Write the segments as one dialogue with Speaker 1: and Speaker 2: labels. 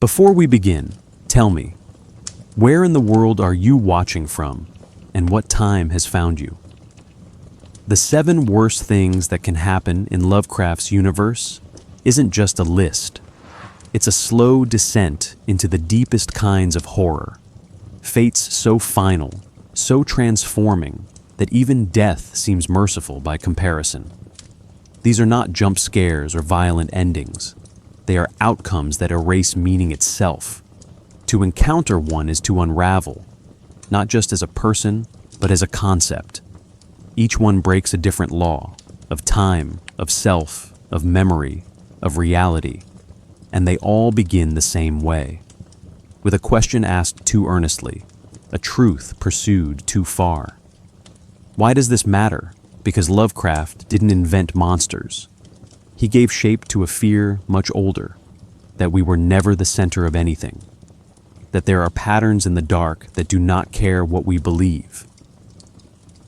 Speaker 1: Before we begin, tell me, where in the world are you watching from, and what time has found you? The 7 worst things that can happen in Lovecraft's universe isn't just a list. It's a slow descent into the deepest kinds of horror. Fates so final, so transforming, that even death seems merciful by comparison. These are not jump scares or violent endings. They are outcomes that erase meaning itself. To encounter one is to unravel, not just as a person, but as a concept. Each one breaks a different law, of time, of self, of memory, of reality, and they all begin the same way, with a question asked too earnestly, a truth pursued too far. Why does this matter? Because Lovecraft didn't invent monsters. He gave shape to a fear much older, that we were never the center of anything, that there are patterns in the dark that do not care what we believe.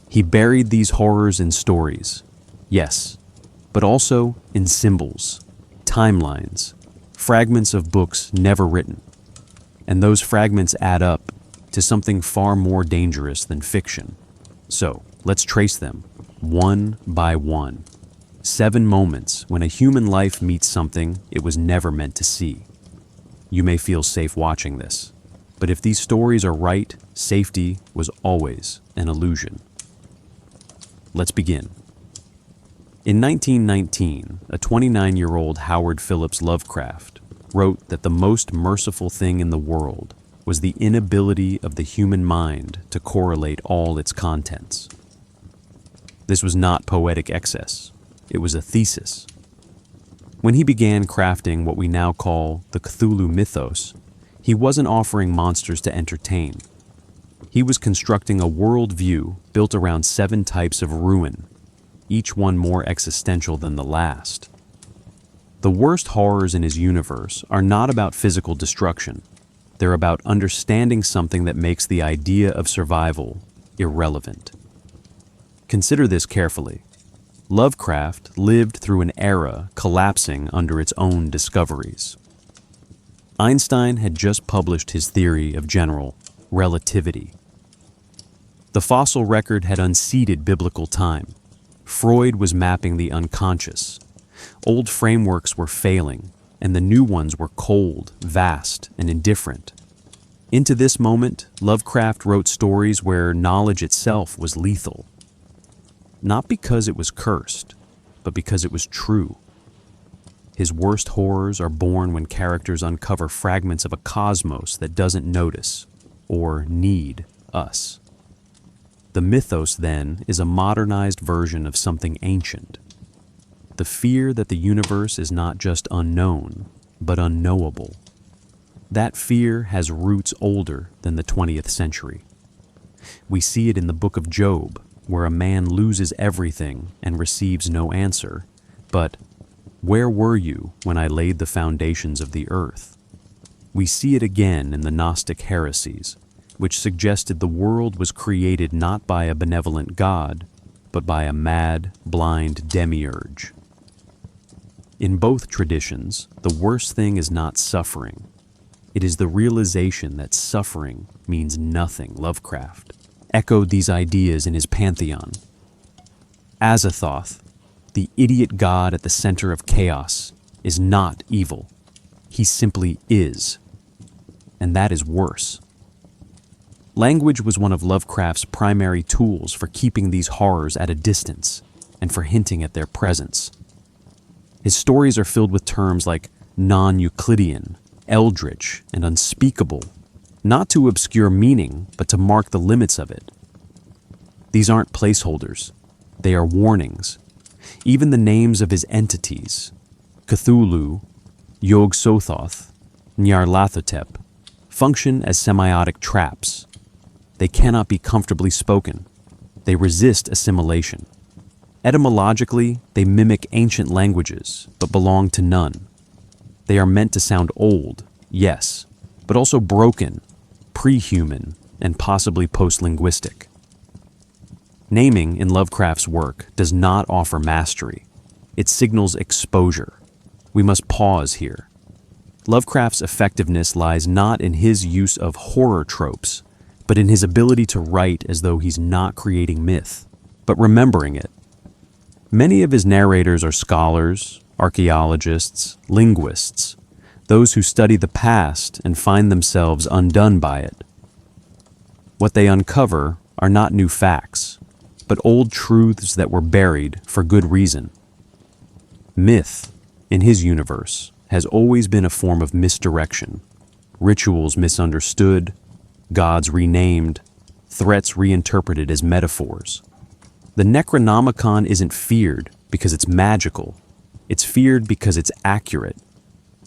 Speaker 1: He buried these horrors in stories, yes, but also in symbols, timelines, fragments of books never written. And those fragments add up to something far more dangerous than fiction. So, let's trace them, one by one. 7 moments when a human life meets something it was never meant to see. You may feel safe watching this, but if these stories are right, safety was always an illusion. Let's begin. In 1919, a 29-year-old Howard Phillips Lovecraft wrote that the most merciful thing in the world was the inability of the human mind to correlate all its contents. This was not poetic excess. It was a thesis. When he began crafting what we now call the Cthulhu Mythos, he wasn't offering monsters to entertain. He was constructing a worldview built around 7 types of ruin, each one more existential than the last. The worst horrors in his universe are not about physical destruction. They're about understanding something that makes the idea of survival irrelevant. Consider this carefully. Lovecraft lived through an era collapsing under its own discoveries. Einstein had just published his theory of general relativity. The fossil record had unseated biblical time. Freud was mapping the unconscious. Old frameworks were failing, and the new ones were cold, vast, and indifferent. Into this moment, Lovecraft wrote stories where knowledge itself was lethal. Not because it was cursed, but because it was true. His worst horrors are born when characters uncover fragments of a cosmos that doesn't notice or need us. The mythos, then, is a modernized version of something ancient. The fear that the universe is not just unknown, but unknowable. That fear has roots older than the 20th century. We see it in the book of Job, where a man loses everything and receives no answer, but where were you when I laid the foundations of the earth? We see it again in the Gnostic heresies, which suggested the world was created not by a benevolent God, but by a mad, blind demiurge. In both traditions, the worst thing is not suffering. It is the realization that suffering means nothing. Lovecraft echoed these ideas in his pantheon. Azathoth, the idiot god at the center of chaos, is not evil. He simply is. And that is worse. Language was one of Lovecraft's primary tools for keeping these horrors at a distance and for hinting at their presence. His stories are filled with terms like non-Euclidean, eldritch, and unspeakable, not to obscure meaning, but to mark the limits of it. These aren't placeholders. They are warnings. Even the names of his entities, Cthulhu, Yog-Sothoth, Nyarlathotep, function as semiotic traps. They cannot be comfortably spoken. They resist assimilation. Etymologically, they mimic ancient languages, but belong to none. They are meant to sound old, yes, but also broken, pre-human, and possibly post-linguistic. Naming in Lovecraft's work does not offer mastery. It signals exposure. We must pause here. Lovecraft's effectiveness lies not in his use of horror tropes, but in his ability to write as though he's not creating myth, but remembering it. Many of his narrators are scholars, archaeologists, linguists, those who study the past and find themselves undone by it. What they uncover are not new facts, but old truths that were buried for good reason. Myth, in his universe, has always been a form of misdirection, rituals misunderstood, gods renamed, threats reinterpreted as metaphors. The Necronomicon isn't feared because it's magical, it's feared because it's accurate.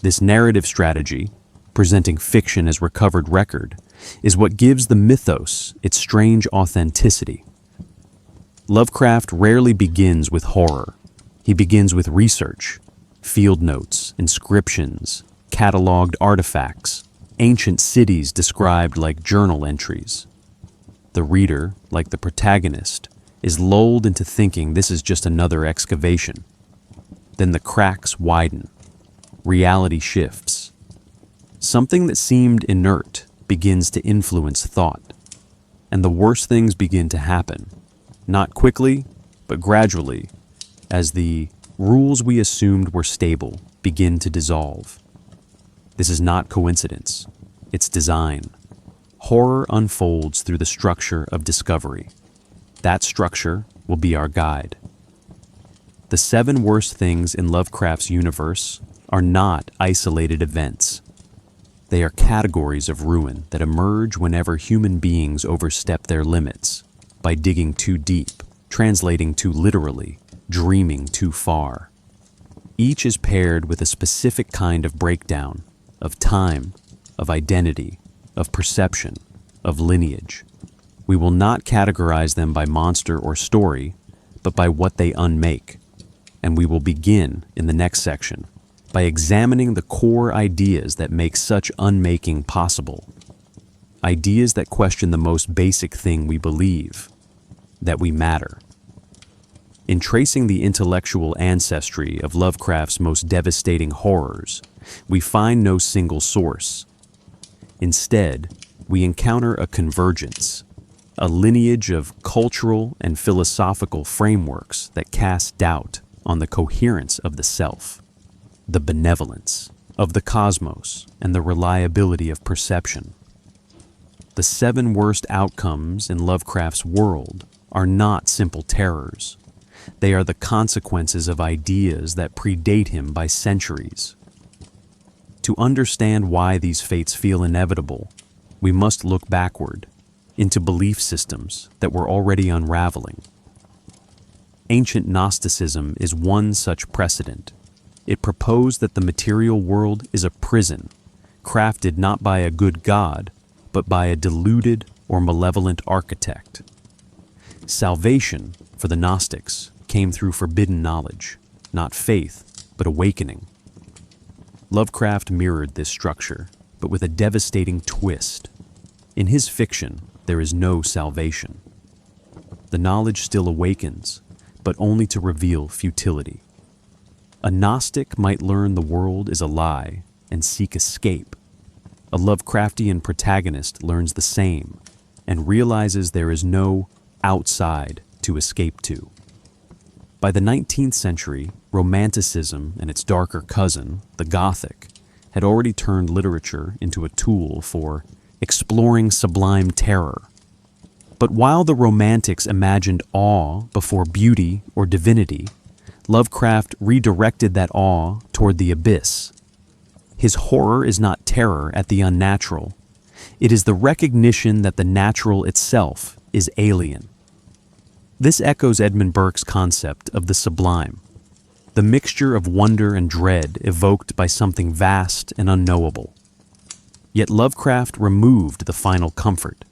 Speaker 1: This narrative strategy, presenting fiction as recovered record, is what gives the mythos its strange authenticity. Lovecraft rarely begins with horror. He begins with research, field notes, inscriptions, cataloged artifacts, ancient cities described like journal entries. The reader, like the protagonist, is lulled into thinking this is just another excavation. Then the cracks widen. Reality shifts. Something that seemed inert begins to influence thought, and the worst things begin to happen, not quickly, but gradually, as the rules we assumed were stable begin to dissolve. This is not coincidence, it's design. Horror unfolds through the structure of discovery. That structure will be our guide. The 7 worst things in Lovecraft's universe are not isolated events. They are categories of ruin that emerge whenever human beings overstep their limits by digging too deep, translating too literally, dreaming too far. Each is paired with a specific kind of breakdown, of time, of identity, of perception, of lineage. We will not categorize them by monster or story, but by what they unmake. And we will begin in the next section by examining the core ideas that make such unmaking possible. Ideas that question the most basic thing we believe, that we matter. In tracing the intellectual ancestry of Lovecraft's most devastating horrors, we find no single source. Instead, we encounter a convergence, a lineage of cultural and philosophical frameworks that cast doubt on the coherence of the self, the benevolence of the cosmos, and the reliability of perception. The 7 worst outcomes in Lovecraft's world are not simple terrors. They are the consequences of ideas that predate him by centuries. To understand why these fates feel inevitable, we must look backward, into belief systems that were already unraveling. Ancient Gnosticism is one such precedent. It proposed that the material world is a prison, crafted not by a good god, but by a deluded or malevolent architect. Salvation, for the Gnostics, came through forbidden knowledge, not faith, but awakening. Lovecraft mirrored this structure, but with a devastating twist. In his fiction, there is no salvation. The knowledge still awakens, but only to reveal futility. A Gnostic might learn the world is a lie and seek escape. A Lovecraftian protagonist learns the same and realizes there is no outside to escape to. By the 19th century, Romanticism and its darker cousin, the Gothic, had already turned literature into a tool for exploring sublime terror. But while the Romantics imagined awe before beauty or divinity, Lovecraft redirected that awe toward the abyss. His horror is not terror at the unnatural. It is the recognition that the natural itself is alien. This echoes Edmund Burke's concept of the sublime, the mixture of wonder and dread evoked by something vast and unknowable. Yet Lovecraft removed the final comfort.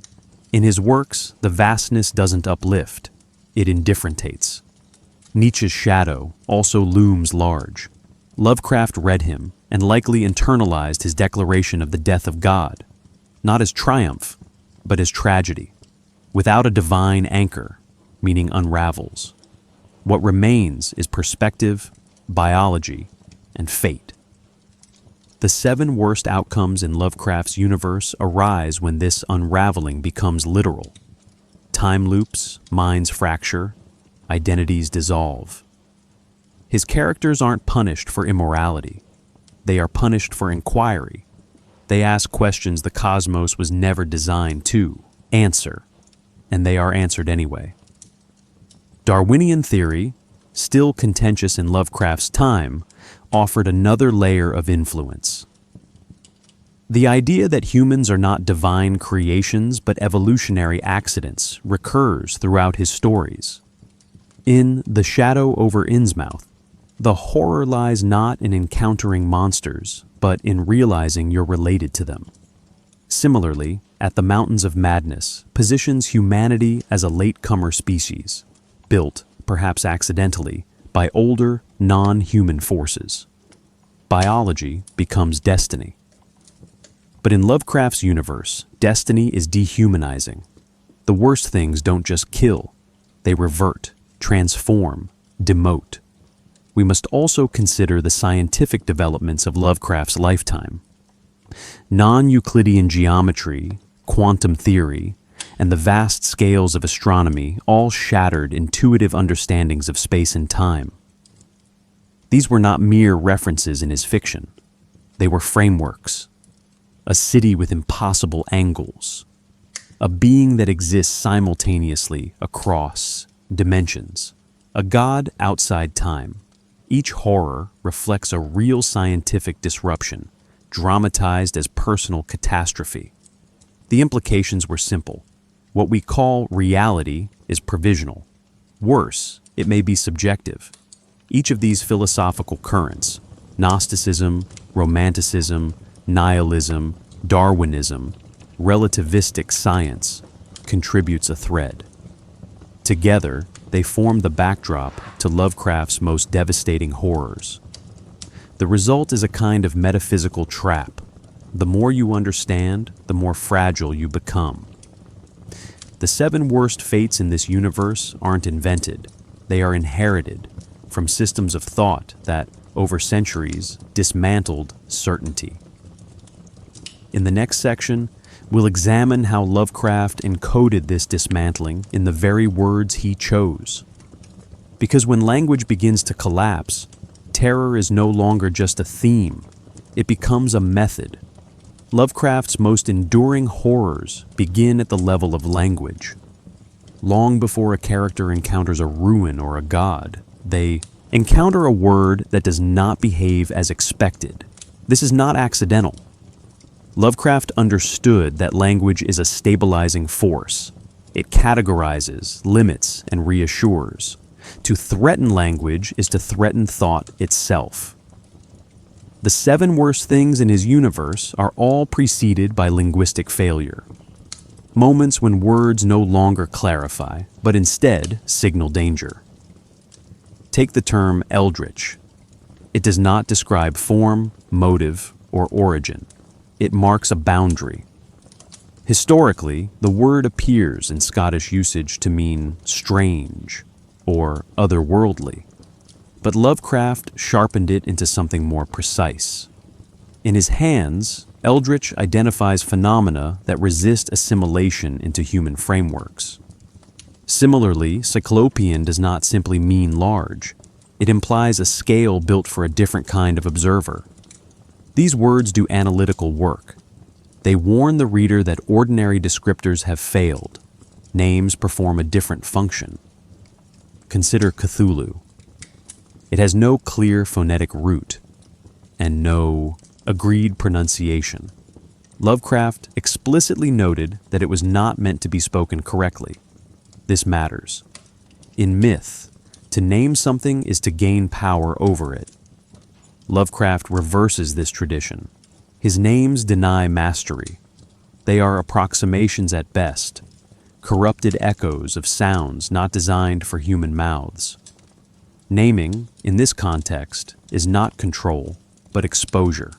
Speaker 1: In his works, the vastness doesn't uplift, it indifferentates. Nietzsche's shadow also looms large. Lovecraft read him and likely internalized his declaration of the death of God, not as triumph, but as tragedy, without a divine anchor, meaning unravels. What remains is perspective, biology, and fate. The 7 worst outcomes in Lovecraft's universe arise when this unraveling becomes literal. Time loops, minds fracture, identities dissolve. His characters aren't punished for immorality. They are punished for inquiry. They ask questions the cosmos was never designed to answer, and they are answered anyway. Darwinian theory, still contentious in Lovecraft's time, offered another layer of influence. The idea that humans are not divine creations but evolutionary accidents recurs throughout his stories. In The Shadow over Innsmouth, the horror lies not in encountering monsters, but in realizing you're related to them. Similarly, At the Mountains of Madness positions humanity as a latecomer species, built, perhaps accidentally, by older, non-human forces. Biology becomes destiny. But in Lovecraft's universe, destiny is dehumanizing. The worst things don't just kill, they revert, transform, demote. We must also consider the scientific developments of Lovecraft's lifetime. Non-Euclidean geometry, quantum theory, and the vast scales of astronomy all shattered intuitive understandings of space and time. These were not mere references in his fiction. They were frameworks. A city with impossible angles. A being that exists simultaneously across dimensions. A god outside time. Each horror reflects a real scientific disruption, dramatized as personal catastrophe. The implications were simple. What we call reality is provisional. Worse, it may be subjective. Each of these philosophical currents, Gnosticism, Romanticism, Nihilism, Darwinism, relativistic science, contributes a thread. Together, they form the backdrop to Lovecraft's most devastating horrors. The result is a kind of metaphysical trap. The more you understand, the more fragile you become. The 7 worst fates in this universe aren't invented. They are inherited from systems of thought that, over centuries, dismantled certainty. In the next section, we'll examine how Lovecraft encoded this dismantling in the very words he chose. Because when language begins to collapse, terror is no longer just a theme. It becomes a method. Lovecraft's most enduring horrors begin at the level of language. Long before a character encounters a ruin or a god, they encounter a word that does not behave as expected. This is not accidental. Lovecraft understood that language is a stabilizing force. It categorizes, limits, and reassures. To threaten language is to threaten thought itself. The 7 worst things in his universe are all preceded by linguistic failure. Moments when words no longer clarify, but instead signal danger. Take the term eldritch. It does not describe form, motive, or origin. It marks a boundary. Historically, the word appears in Scottish usage to mean strange or otherworldly, but Lovecraft sharpened it into something more precise. In his hands, eldritch identifies phenomena that resist assimilation into human frameworks. Similarly, cyclopean does not simply mean large. It implies a scale built for a different kind of observer. These words do analytical work. They warn the reader that ordinary descriptors have failed. Names perform a different function. Consider Cthulhu. It has no clear phonetic root and no agreed pronunciation. Lovecraft explicitly noted that it was not meant to be spoken correctly. This matters. In myth, to name something is to gain power over it. Lovecraft reverses this tradition. His names deny mastery. They are approximations at best, corrupted echoes of sounds not designed for human mouths. Naming, in this context, is not control, but exposure.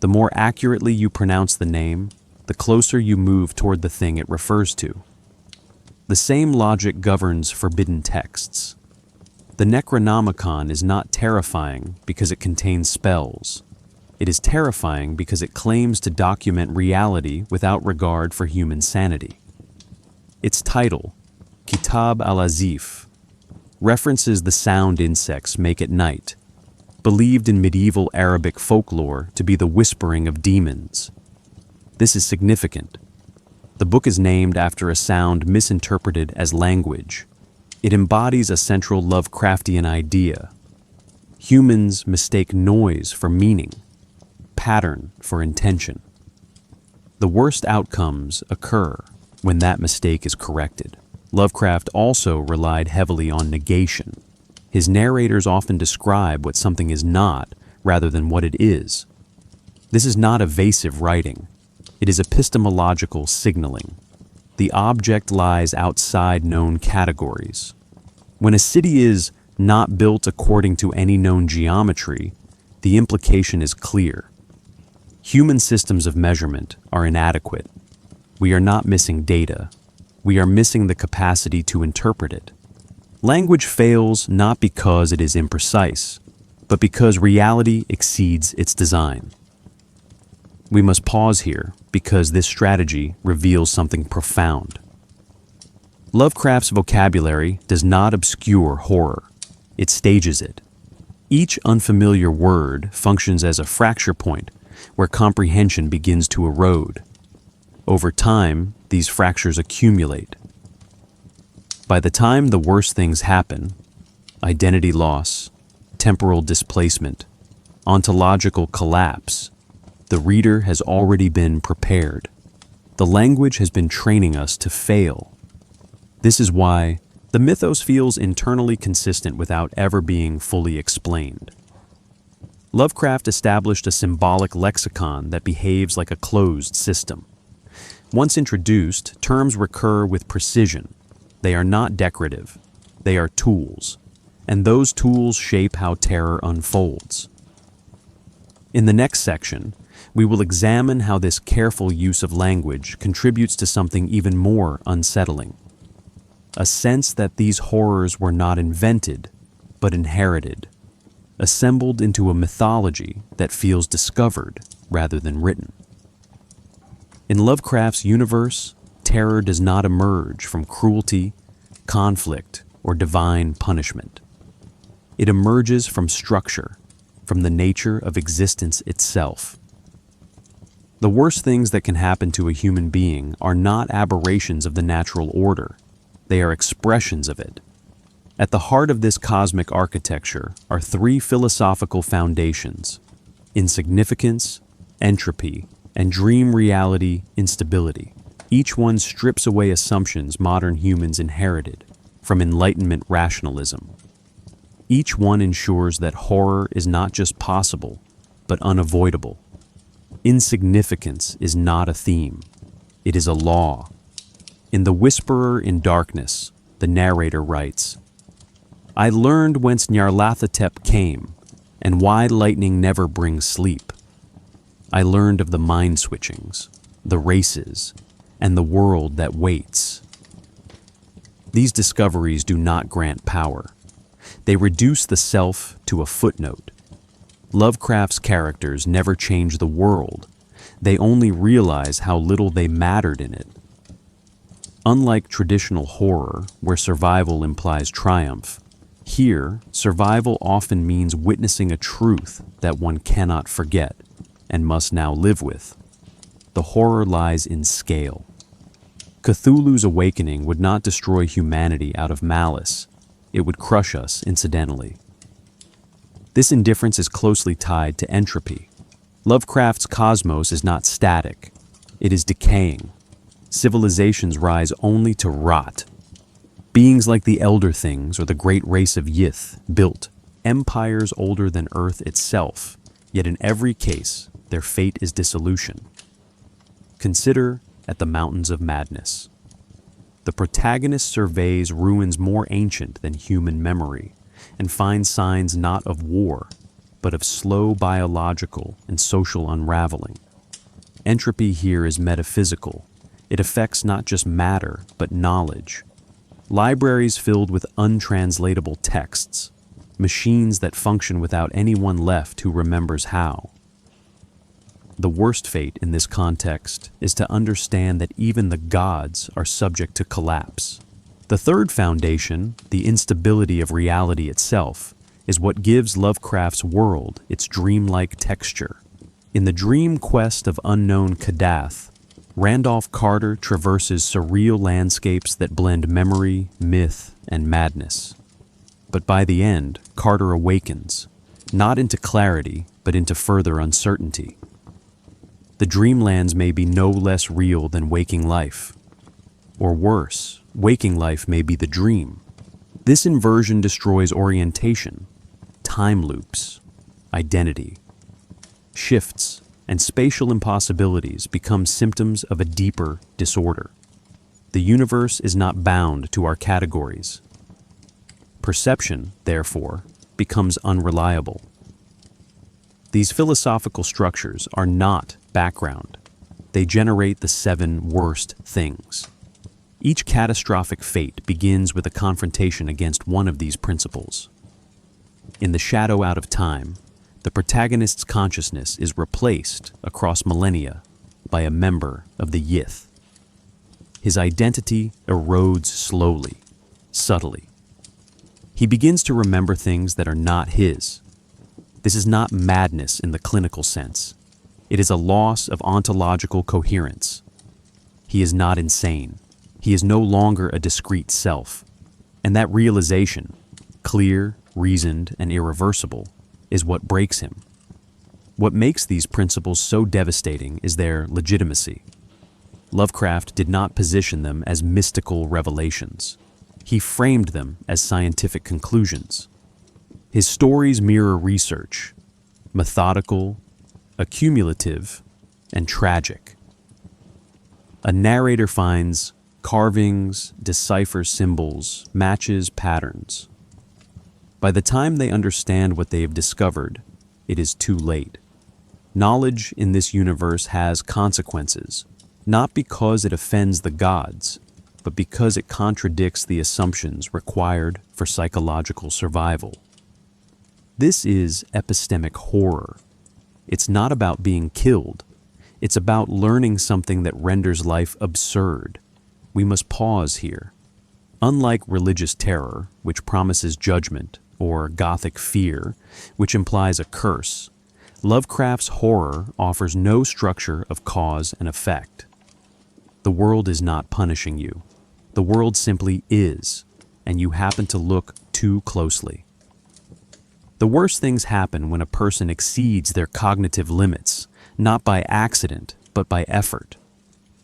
Speaker 1: The more accurately you pronounce the name, the closer you move toward the thing it refers to. The same logic governs forbidden texts. The Necronomicon is not terrifying because it contains spells. It is terrifying because it claims to document reality without regard for human sanity. Its title, Kitab al-Azif, references the sound insects make at night, believed in medieval Arabic folklore to be the whispering of demons. This is significant. The book is named after a sound misinterpreted as language. It embodies a central Lovecraftian idea. Humans mistake noise for meaning, pattern for intention. The worst outcomes occur when that mistake is corrected. Lovecraft also relied heavily on negation. His narrators often describe what something is not rather than what it is. This is not evasive writing. It is epistemological signaling. The object lies outside known categories. When a city is not built according to any known geometry, the implication is clear. Human systems of measurement are inadequate. We are not missing data. We are missing the capacity to interpret it. Language fails not because it is imprecise, but because reality exceeds its design. We must pause here because this strategy reveals something profound. Lovecraft's vocabulary does not obscure horror. It stages it. Each unfamiliar word functions as a fracture point where comprehension begins to erode. Over time, these fractures accumulate. By the time the worst things happen, identity loss, temporal displacement, ontological collapse, the reader has already been prepared. The language has been training us to fail. This is why the mythos feels internally consistent without ever being fully explained. Lovecraft established a symbolic lexicon that behaves like a closed system. Once introduced, terms recur with precision. They are not decorative. They are tools, and those tools shape how terror unfolds. In the next section, we will examine how this careful use of language contributes to something even more unsettling. A sense that these horrors were not invented, but inherited, assembled into a mythology that feels discovered rather than written. In Lovecraft's universe, terror does not emerge from cruelty, conflict, or divine punishment. It emerges from structure, from the nature of existence itself. The worst things that can happen to a human being are not aberrations of the natural order. They are expressions of it. At the heart of this cosmic architecture are three philosophical foundations: insignificance, entropy, and dream reality instability. Each one strips away assumptions modern humans inherited from Enlightenment rationalism. Each one ensures that horror is not just possible, but unavoidable. Insignificance is not a theme. It is a law. In The Whisperer in Darkness, the narrator writes, "I learned whence Nyarlathotep came, and why lightning never brings sleep. I learned of the mind switchings, the races, and the world that waits." These discoveries do not grant power. They reduce the self to a footnote. Lovecraft's characters never change the world. They only realize how little they mattered in it. Unlike traditional horror, where survival implies triumph, here, survival often means witnessing a truth that one cannot forget and must now live with. The horror lies in scale. Cthulhu's awakening would not destroy humanity out of malice. It would crush us incidentally. This indifference is closely tied to entropy. Lovecraft's cosmos is not static. It is decaying. Civilizations rise only to rot. Beings like the Elder Things or the great race of Yith built empires older than Earth itself, yet in every case, their fate is dissolution. Consider At the Mountains of Madness. The protagonist surveys ruins more ancient than human memory and finds signs not of war, but of slow biological and social unraveling. Entropy here is metaphysical. It affects not just matter, but knowledge. Libraries filled with untranslatable texts, machines that function without anyone left who remembers how. The worst fate in this context is to understand that even the gods are subject to collapse. The third foundation, the instability of reality itself, is what gives Lovecraft's world its dreamlike texture. In the dream quest of unknown Kadath, Randolph Carter traverses surreal landscapes that blend memory, myth, and madness. But by the end, Carter awakens, not into clarity, but into further uncertainty. The dreamlands may be no less real than waking life. Or worse, waking life may be the dream. This inversion destroys orientation, time loops, identity. Shifts and spatial impossibilities become symptoms of a deeper disorder. The universe is not bound to our categories. Perception, therefore, becomes unreliable. These philosophical structures are not background. They generate the 7 worst things. Each catastrophic fate begins with a confrontation against one of these principles. In The Shadow Out of Time, the protagonist's consciousness is replaced across millennia by a member of the Yith. His identity erodes slowly, subtly. He begins to remember things that are not his. This is not madness in the clinical sense. It is a loss of ontological coherence. He is not insane. He is no longer a discrete self. And that realization, clear, reasoned, and irreversible, is what breaks him. What makes these principles so devastating is their legitimacy. Lovecraft did not position them as mystical revelations. He framed them as scientific conclusions. His stories mirror research, methodical, accumulative, and tragic. A narrator finds carvings, deciphers symbols, matches patterns. By the time they understand what they have discovered, it is too late. Knowledge in this universe has consequences, not because it offends the gods, but because it contradicts the assumptions required for psychological survival. This is epistemic horror. It's not about being killed. It's about learning something that renders life absurd. We must pause here. Unlike religious terror, which promises judgment, or Gothic fear, which implies a curse, Lovecraft's horror offers no structure of cause and effect. The world is not punishing you. The world simply is, and you happen to look too closely. The worst things happen when a person exceeds their cognitive limits, not by accident, but by effort.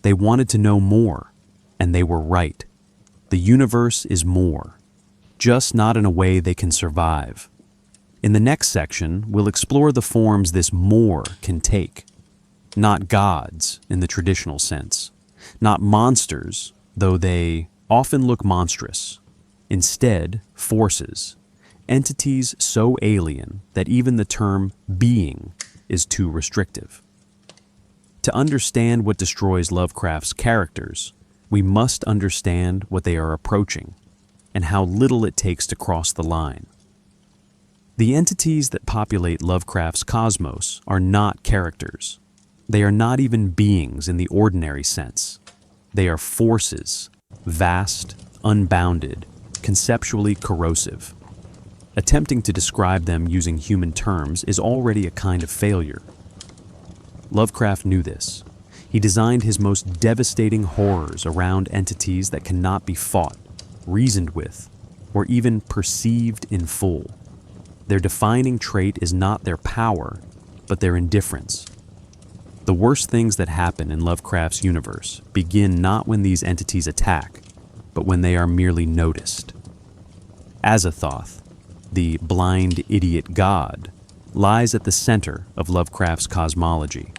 Speaker 1: They wanted to know more, and they were right. The universe is more, just not in a way they can survive. In the next section, we'll explore the forms this more can take. Not gods in the traditional sense, not monsters, though they often look monstrous. Instead, forces, entities so alien that even the term being is too restrictive. To understand what destroys Lovecraft's characters, we must understand what they are approaching and how little it takes to cross the line. The entities that populate Lovecraft's cosmos are not characters. They are not even beings in the ordinary sense. They are forces, vast, unbounded, conceptually corrosive. Attempting to describe them using human terms is already a kind of failure. Lovecraft knew this. He designed his most devastating horrors around entities that cannot be fought, reasoned with, or even perceived in full. Their defining trait is not their power, but their indifference. The worst things that happen in Lovecraft's universe begin not when these entities attack, but when they are merely noticed. Azathoth, the blind idiot god, lies at the center of Lovecraft's cosmology.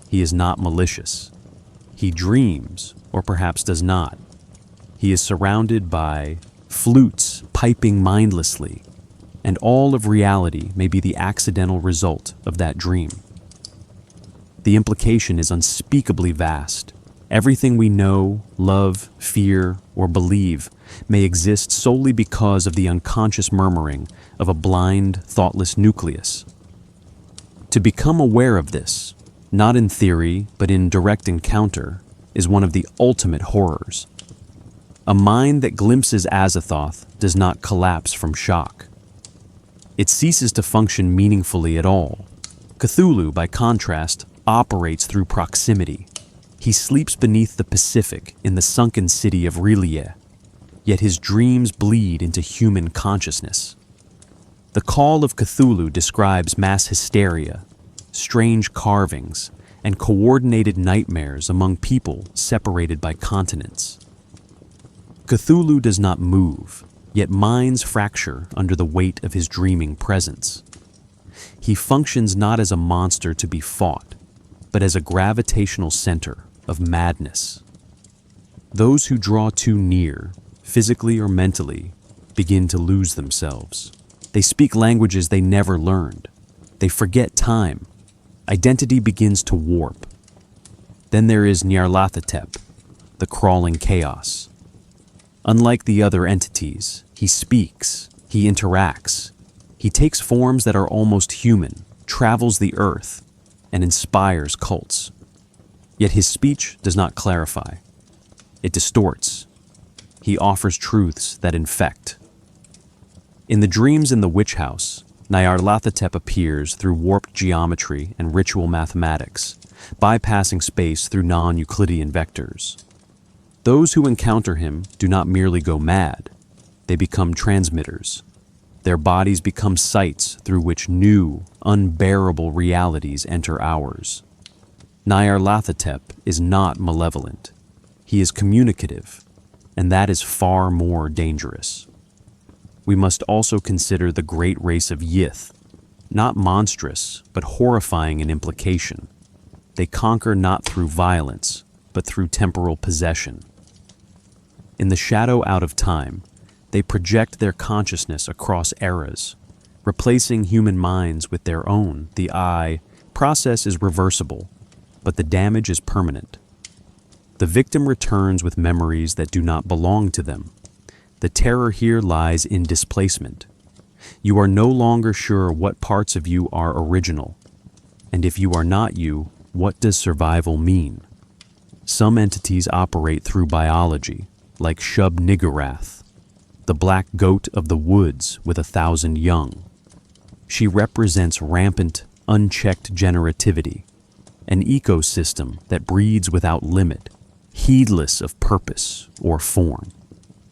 Speaker 1: He is not malicious. He dreams, or perhaps does not. He is surrounded by flutes piping mindlessly, and all of reality may be the accidental result of that dream. The implication is unspeakably vast. Everything we know, love, fear, or believe may exist solely because of the unconscious murmuring of a blind, thoughtless nucleus. To become aware of this, not in theory, but in direct encounter, is one of the ultimate horrors. A mind that glimpses Azathoth does not collapse from shock. It ceases to function meaningfully at all. Cthulhu, by contrast, operates through proximity. He sleeps beneath the Pacific in the sunken city of R'lyeh, yet his dreams bleed into human consciousness. The Call of Cthulhu describes mass hysteria, strange carvings, and coordinated nightmares among people separated by continents. Cthulhu does not move, yet minds fracture under the weight of his dreaming presence. He functions not as a monster to be fought, but as a gravitational center of madness. Those who draw too near, physically or mentally, begin to lose themselves. They speak languages they never learned. They forget time. Identity begins to warp. Then there is Nyarlathotep, the crawling chaos. Unlike the other entities, he speaks, he interacts. He takes forms that are almost human, travels the earth, and inspires cults. Yet his speech does not clarify. It distorts. He offers truths that infect. In the dreams in the witch house, Nyarlathotep appears through warped geometry and ritual mathematics, bypassing space through non-Euclidean vectors. Those who encounter him do not merely go mad, they become transmitters. Their bodies become sites through which new, unbearable realities enter ours. Nyarlathotep is not malevolent. He is communicative, and that is far more dangerous. We must also consider the great race of Yith, not monstrous, but horrifying in implication. They conquer not through violence, but through temporal possession. In the shadow out of time, they project their consciousness across eras, replacing human minds with their own. The process is reversible, but the damage is permanent. The victim returns with memories that do not belong to them. The terror here lies in displacement. You are no longer sure what parts of you are original, and if you are not you, what does survival mean? Some entities operate through biology, like Shub-Niggurath, the black goat of the woods with 1,000 young. She represents rampant, unchecked generativity, an ecosystem that breeds without limit, heedless of purpose or form.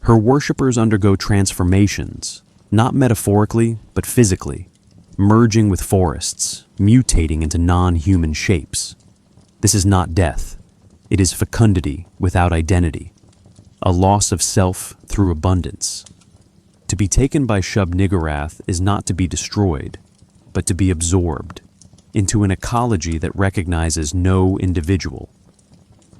Speaker 1: Her worshippers undergo transformations, not metaphorically, but physically, merging with forests, mutating into non-human shapes. This is not death. It is fecundity without identity, a loss of self through abundance. To be taken by Shub-Niggurath is not to be destroyed, but to be absorbed into an ecology that recognizes no individual.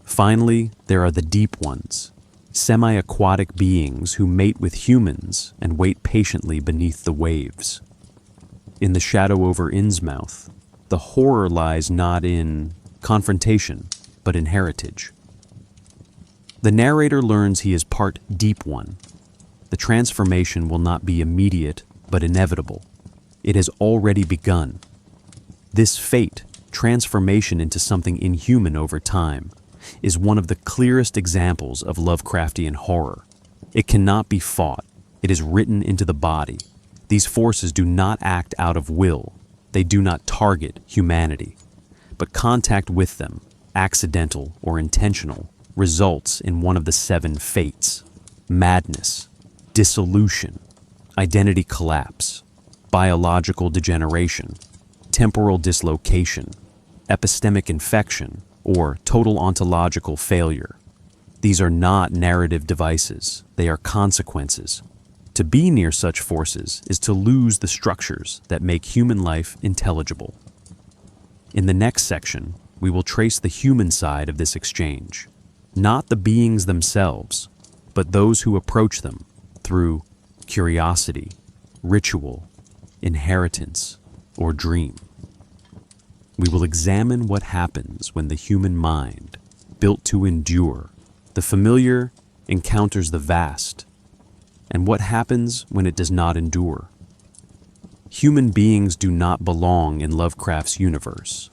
Speaker 1: Finally, there are the deep ones, semi-aquatic beings who mate with humans and wait patiently beneath the waves. In the shadow over Innsmouth, the horror lies not in confrontation, but in heritage. The narrator learns he is part deep one. The transformation will not be immediate, but inevitable. It has already begun. This fate, transformation into something inhuman over time, is one of the clearest examples of Lovecraftian horror. It cannot be fought. It is written into the body. These forces do not act out of will. They do not target humanity. But contact with them, accidental or intentional, results in one of the 7 fates: madness, dissolution, identity collapse, biological degeneration, temporal dislocation, epistemic infection, or total ontological failure. These are not narrative devices, they are consequences. To be near such forces is to lose the structures that make human life intelligible. In the next section, we will trace the human side of this exchange, not the beings themselves, but those who approach them through curiosity, ritual, inheritance, or dream. We will examine what happens when the human mind, built to endure, the familiar encounters the vast, and what happens when it does not endure. Human beings do not belong in Lovecraft's universe.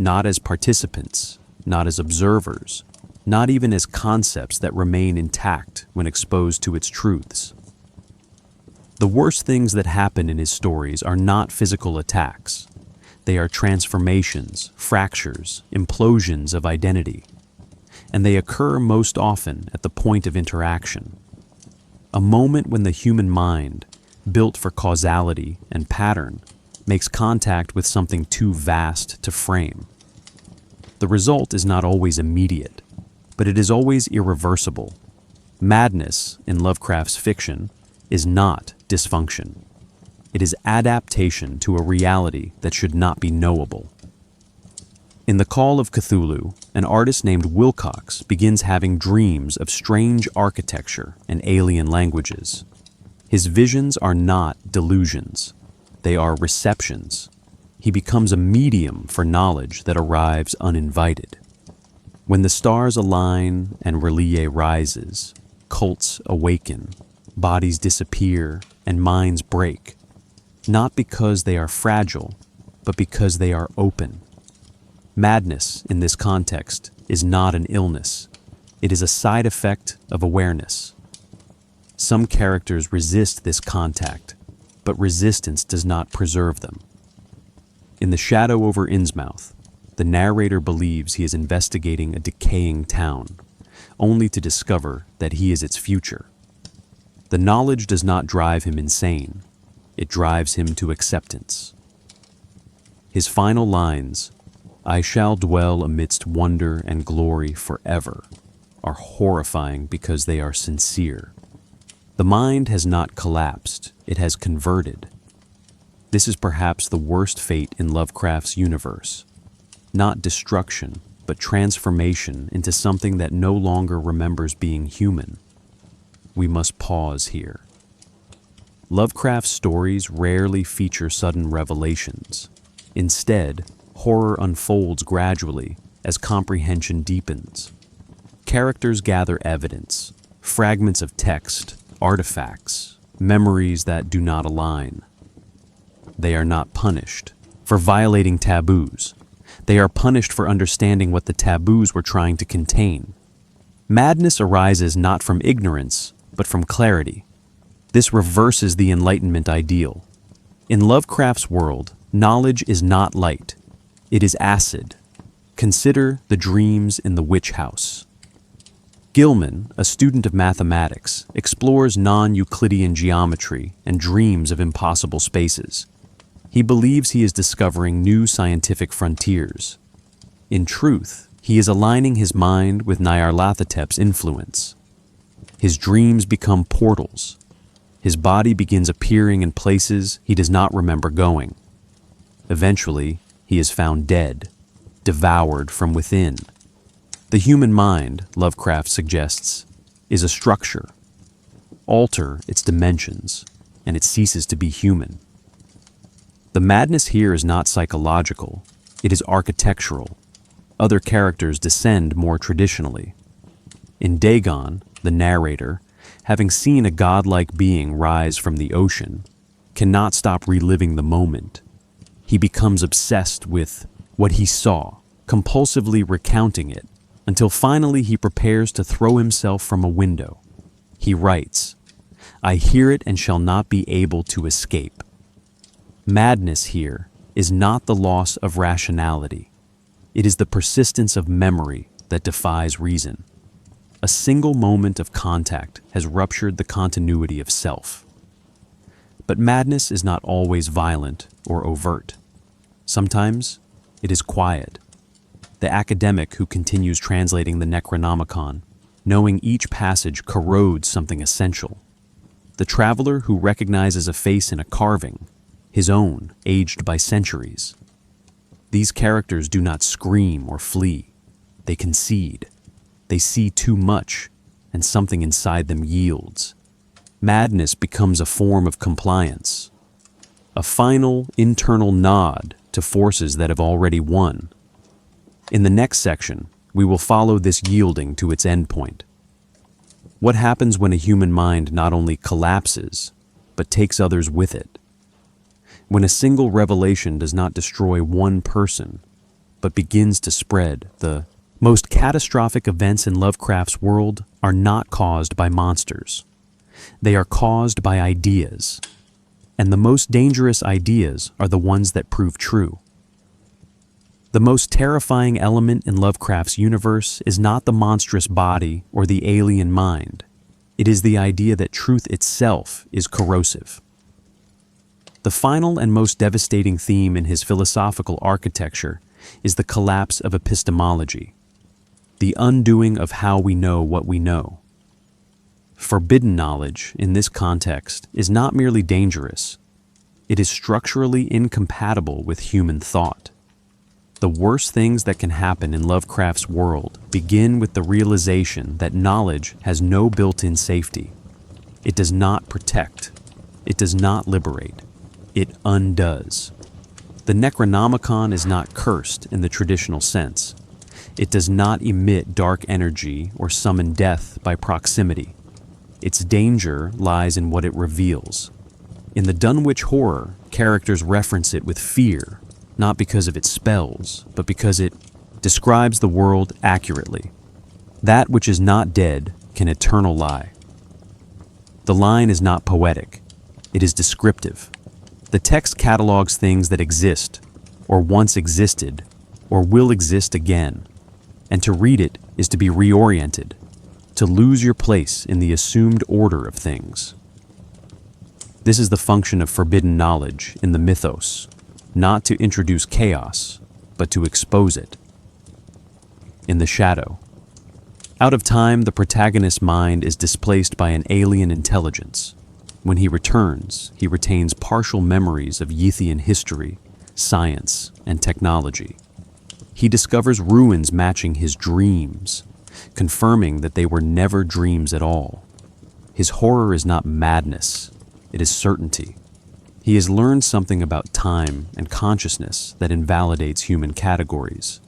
Speaker 1: not as participants, not as observers, not even as concepts that remain intact when exposed to its truths. The worst things that happen in his stories are not physical attacks. They are transformations, fractures, implosions of identity. And they occur most often at the point of interaction. A moment when the human mind, built for causality and pattern, makes contact with something too vast to frame. The result is not always immediate, but it is always irreversible. Madness, in Lovecraft's fiction, is not dysfunction. It is adaptation to a reality that should not be knowable. In The Call of Cthulhu, an artist named Wilcox begins having dreams of strange architecture and alien languages. His visions are not delusions. They are receptions. He becomes a medium for knowledge that arrives uninvited. When the stars align and Relie rises, cults awaken, bodies disappear, and minds break, not because they are fragile, but because they are open. Madness, in this context, is not an illness. It is a side effect of awareness. Some characters resist this contact, but resistance does not preserve them. In The Shadow over Innsmouth, the narrator believes he is investigating a decaying town, only to discover that he is its future. The knowledge does not drive him insane. It drives him to acceptance. His final lines, "I shall dwell amidst wonder and glory forever," are horrifying because they are sincere. The mind has not collapsed, it has converted. This is perhaps the worst fate in Lovecraft's universe. Not destruction, but transformation into something that no longer remembers being human. We must pause here. Lovecraft's stories rarely feature sudden revelations. Instead, horror unfolds gradually as comprehension deepens. Characters gather evidence, fragments of text, artifacts, memories that do not align. They are not punished for violating taboos. They are punished for understanding what the taboos were trying to contain. Madness arises not from ignorance, but from clarity. This reverses the Enlightenment ideal. In Lovecraft's world, knowledge is not light. It is acid. Consider the dreams in the witch house. Gilman, a student of mathematics, explores non-Euclidean geometry and dreams of impossible spaces. He believes he is discovering new scientific frontiers. In truth, he is aligning his mind with Nyarlathotep's influence. His dreams become portals. His body begins appearing in places he does not remember going. Eventually, he is found dead, devoured from within. The human mind, Lovecraft suggests, is a structure. Alter its dimensions, and it ceases to be human. The madness here is not psychological, it is architectural. Other characters descend more traditionally. In Dagon, the narrator, having seen a godlike being rise from the ocean, cannot stop reliving the moment. He becomes obsessed with what he saw, compulsively recounting it, until finally he prepares to throw himself from a window. He writes, "I hear it and shall not be able to escape." Madness here is not the loss of rationality. It is the persistence of memory that defies reason. A single moment of contact has ruptured the continuity of self. But madness is not always violent or overt. Sometimes it is quiet. The academic who continues translating the Necronomicon, knowing each passage corrodes something essential. The traveler who recognizes a face in a carving, his own, aged by centuries. These characters do not scream or flee. They concede. They see too much, and something inside them yields. Madness becomes a form of compliance, a final internal nod to forces that have already won. In the next section, we will follow this yielding to its endpoint. What happens when a human mind not only collapses, but takes others with it? When a single revelation does not destroy one person, but begins to spread. The most catastrophic events in Lovecraft's world are not caused by monsters. They are caused by ideas. And the most dangerous ideas are the ones that prove true. The most terrifying element in Lovecraft's universe is not the monstrous body or the alien mind. It is the idea that truth itself is corrosive. The final and most devastating theme in his philosophical architecture is the collapse of epistemology, the undoing of how we know what we know. Forbidden knowledge, in this context, is not merely dangerous. It is structurally incompatible with human thought. The worst things that can happen in Lovecraft's world begin with the realization that knowledge has no built-in safety. It does not protect. It does not liberate. It undoes. The Necronomicon is not cursed in the traditional sense. It does not emit dark energy or summon death by proximity. Its danger lies in what it reveals. In the Dunwich Horror, characters reference it with fear, not because of its spells, but because it describes the world accurately. That which is not dead can eternal lie. The line is not poetic. It is descriptive. The text catalogs things that exist, or once existed, or will exist again. And to read it is to be reoriented, to lose your place in the assumed order of things. This is the function of forbidden knowledge in the mythos, not to introduce chaos, but to expose it. In the shadow. Out of time, the protagonist's mind is displaced by an alien intelligence. When he returns, he retains partial memories of Yithian history, science, and technology. He discovers ruins matching his dreams, confirming that they were never dreams at all. His horror is not madness, it is certainty. He has learned something about time and consciousness that invalidates human categories.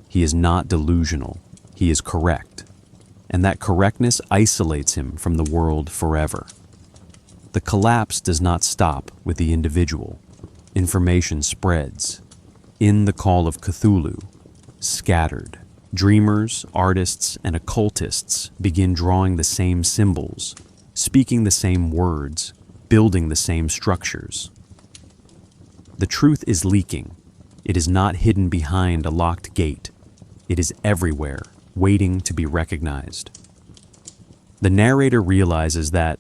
Speaker 1: He is not delusional, he is correct, and that correctness isolates him from the world forever. The collapse does not stop with the individual. Information spreads. In the call of Cthulhu, scattered. Dreamers, artists, and occultists begin drawing the same symbols, speaking the same words, building the same structures. The truth is leaking. It is not hidden behind a locked gate. It is everywhere, waiting to be recognized. The narrator realizes that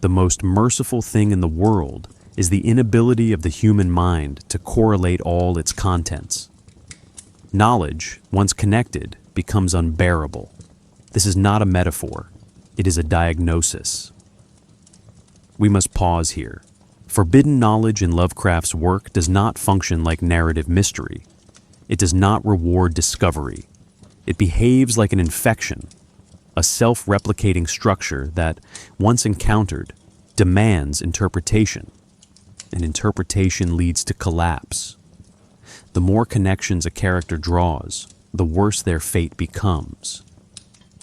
Speaker 1: the most merciful thing in the world is the inability of the human mind to correlate all its contents. Knowledge, once connected, becomes unbearable. This is not a metaphor. It is a diagnosis. We must pause here. Forbidden knowledge in Lovecraft's work does not function like narrative mystery. It does not reward discovery. It behaves like an infection, a self-replicating structure that, once encountered, demands interpretation. And interpretation leads to collapse. The more connections a character draws, the worse their fate becomes.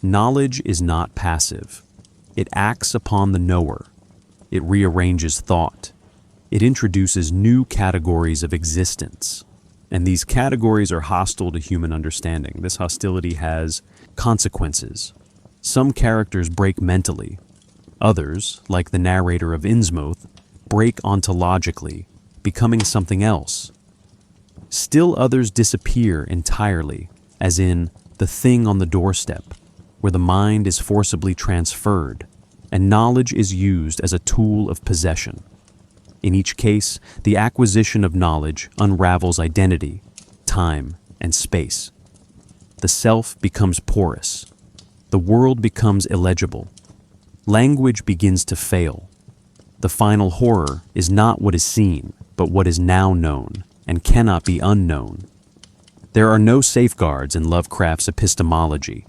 Speaker 1: Knowledge is not passive. It acts upon the knower. It rearranges thought. It introduces new categories of existence. And these categories are hostile to human understanding. This hostility has consequences. Some characters break mentally. Others, like the narrator of Innsmouth, break ontologically, becoming something else. Still others disappear entirely, as in The Thing on the Doorstep, where the mind is forcibly transferred, and knowledge is used as a tool of possession. In each case, the acquisition of knowledge unravels identity, time, and space. The self becomes porous. The world becomes illegible. Language begins to fail. The final horror is not what is seen, but what is now known, and cannot be unknown. There are no safeguards in Lovecraft's epistemology,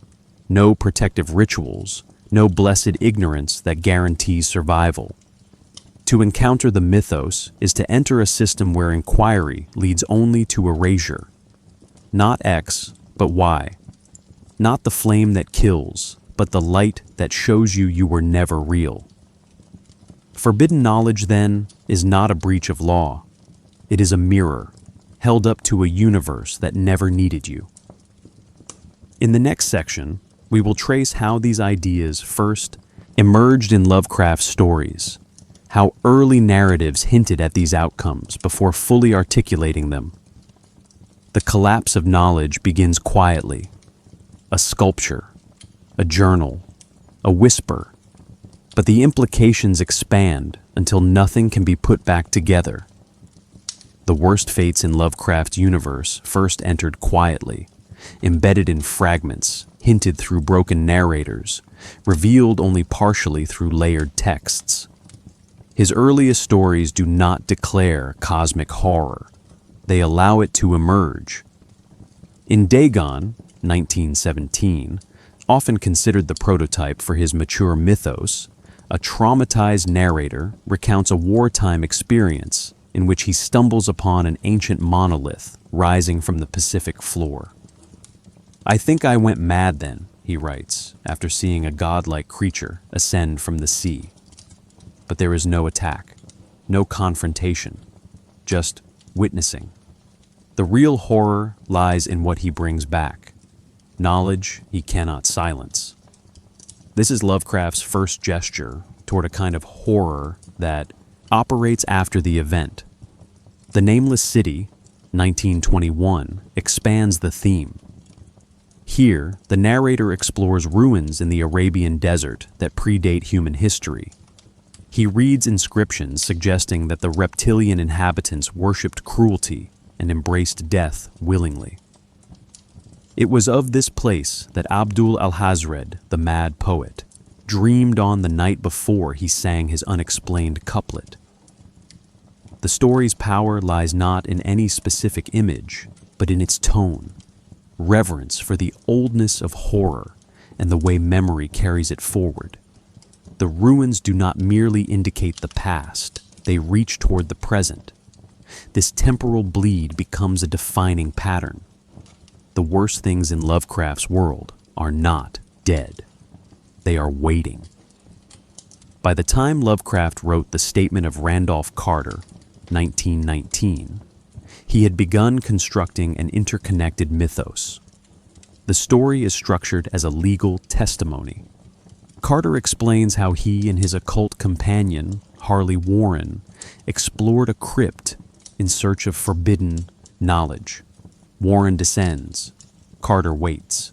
Speaker 1: no protective rituals, no blessed ignorance that guarantees survival. To encounter the mythos is to enter a system where inquiry leads only to erasure. Not X, but Y. Not the flame that kills, but the light that shows you were never real. Forbidden knowledge, then, is not a breach of law. It is a mirror, held up to a universe that never needed you. In the next section, we will trace how these ideas first emerged in Lovecraft's stories, how early narratives hinted at these outcomes before fully articulating them. The collapse of knowledge begins quietly, a sculpture, a journal, a whisper, but the implications expand until nothing can be put back together. The worst fates in Lovecraft's universe first entered quietly, embedded in fragments, hinted through broken narrators, revealed only partially through layered texts. His earliest stories do not declare cosmic horror. They allow it to emerge. In Dagon, 1917, often considered the prototype for his mature mythos, a traumatized narrator recounts a wartime experience in which he stumbles upon an ancient monolith rising from the Pacific floor. "I think I went mad then," he writes, after seeing a godlike creature ascend from the sea. But there is no attack, no confrontation, just witnessing. The real horror lies in what he brings back, knowledge he cannot silence. This is Lovecraft's first gesture toward a kind of horror that operates after the event. The Nameless City, 1921, expands the theme. Here, the narrator explores ruins in the Arabian desert that predate human history. He reads inscriptions suggesting that the reptilian inhabitants worshipped cruelty and embraced death willingly. It was of this place that Abdul al-Hazred, the mad poet, dreamed on the night before he sang his unexplained couplet. The story's power lies not in any specific image, but in its tone, reverence for the oldness of horror and the way memory carries it forward. The ruins do not merely indicate the past, they reach toward the present. This temporal bleed becomes a defining pattern. The worst things in Lovecraft's world are not dead. They are waiting. By the time Lovecraft wrote The Statement of Randolph Carter, 1919, he had begun constructing an interconnected mythos. The story is structured as a legal testimony. Carter explains how he and his occult companion, Harley Warren, explored a crypt in search of forbidden knowledge. Warren descends. Carter waits.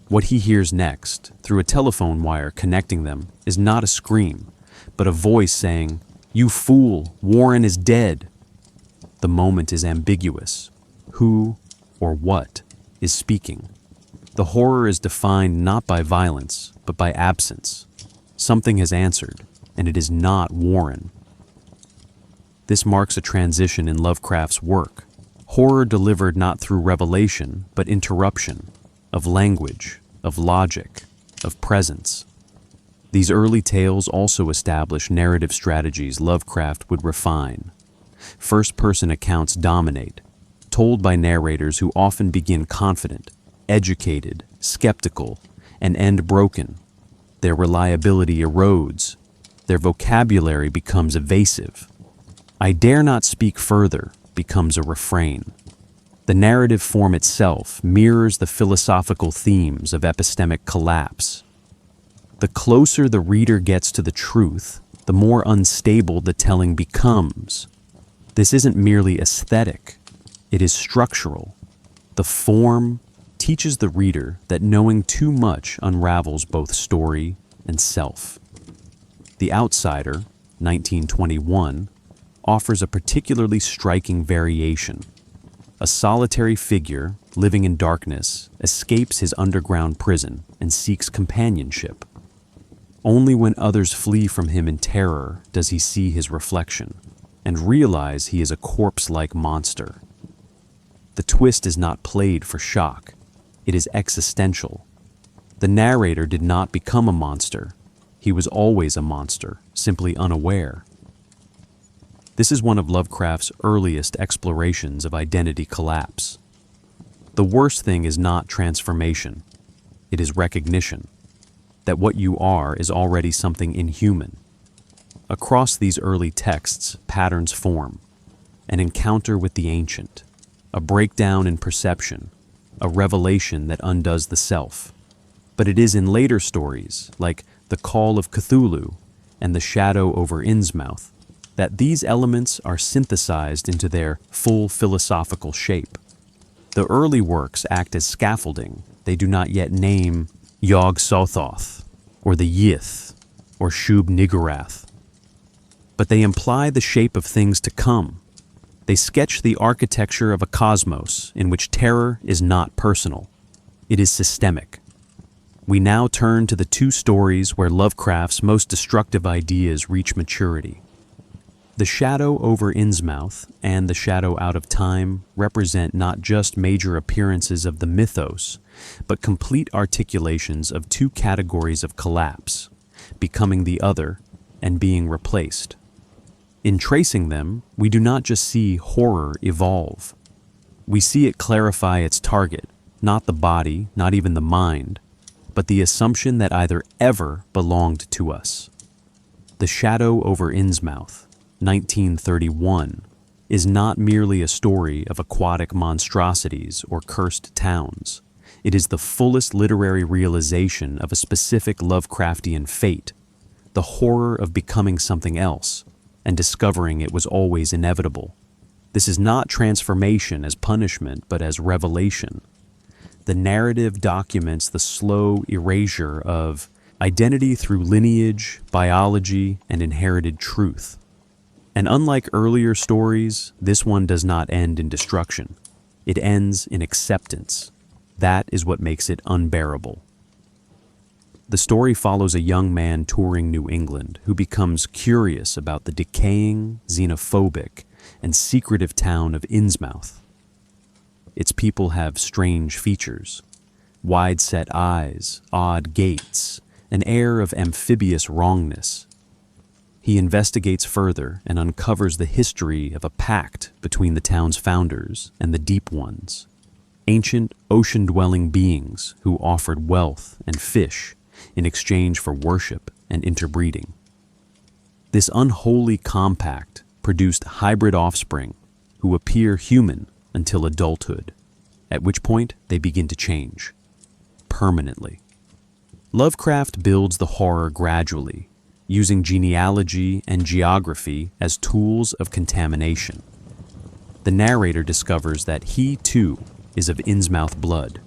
Speaker 1: What he hears next, through a telephone wire connecting them, is not a scream, but a voice saying, "You fool, Warren is dead." The moment is ambiguous. Who or what is speaking? The horror is defined not by violence, but by absence. Something has answered, and it is not Warren. This marks a transition in Lovecraft's work. Horror delivered not through revelation, but interruption, of language, of logic, of presence. These early tales also establish narrative strategies Lovecraft would refine. First-person accounts dominate, told by narrators who often begin confident, educated, skeptical, and end broken. Their reliability erodes. Their vocabulary becomes evasive. "I dare not speak further" becomes a refrain. The narrative form itself mirrors the philosophical themes of epistemic collapse. The closer the reader gets to the truth, the more unstable the telling becomes. This isn't merely aesthetic, it is structural. The form teaches the reader that knowing too much unravels both story and self. The Outsider, 1921, offers a particularly striking variation. A solitary figure, living in darkness, escapes his underground prison and seeks companionship. Only when others flee from him in terror does he see his reflection and realize he is a corpse-like monster. The twist is not played for shock. It is existential. The narrator did not become a monster. He was always a monster, simply unaware. This is one of Lovecraft's earliest explorations of identity collapse. The worst thing is not transformation. It is recognition that what you are is already something inhuman. Across these early texts, patterns form. An encounter with the ancient, a breakdown in perception, a revelation that undoes the self. But it is in later stories, like The Call of Cthulhu and The Shadow over Innsmouth, that these elements are synthesized into their full philosophical shape. The early works act as scaffolding. They do not yet name Yog Sothoth, or the Yith, or Shub Niggurath. But they imply the shape of things to come. They sketch the architecture of a cosmos in which terror is not personal. It is systemic. We now turn to the two stories where Lovecraft's most destructive ideas reach maturity. The Shadow over Innsmouth and The Shadow Out of Time represent not just major appearances of the mythos, but complete articulations of two categories of collapse, becoming the other and being replaced. In tracing them, we do not just see horror evolve. We see it clarify its target, not the body, not even the mind, but the assumption that either ever belonged to us. The Shadow over Innsmouth, 1931, is not merely a story of aquatic monstrosities or cursed towns. It is the fullest literary realization of a specific Lovecraftian fate, the horror of becoming something else and discovering it was always inevitable. This is not transformation as punishment, but as revelation. The narrative documents the slow erasure of identity through lineage, biology, and inherited truth. And unlike earlier stories, this one does not end in destruction. It ends in acceptance. That is what makes it unbearable. The story follows a young man touring New England who becomes curious about the decaying, xenophobic, and secretive town of Innsmouth. Its people have strange features: wide-set eyes, odd gaits, an air of amphibious wrongness. He investigates further and uncovers the history of a pact between the town's founders and the Deep Ones, ancient ocean-dwelling beings who offered wealth and fish in exchange for worship and interbreeding. This unholy compact produced hybrid offspring who appear human until adulthood, at which point they begin to change, permanently. Lovecraft builds the horror gradually, using genealogy and geography as tools of contamination. The narrator discovers that he, too, is of Innsmouth blood.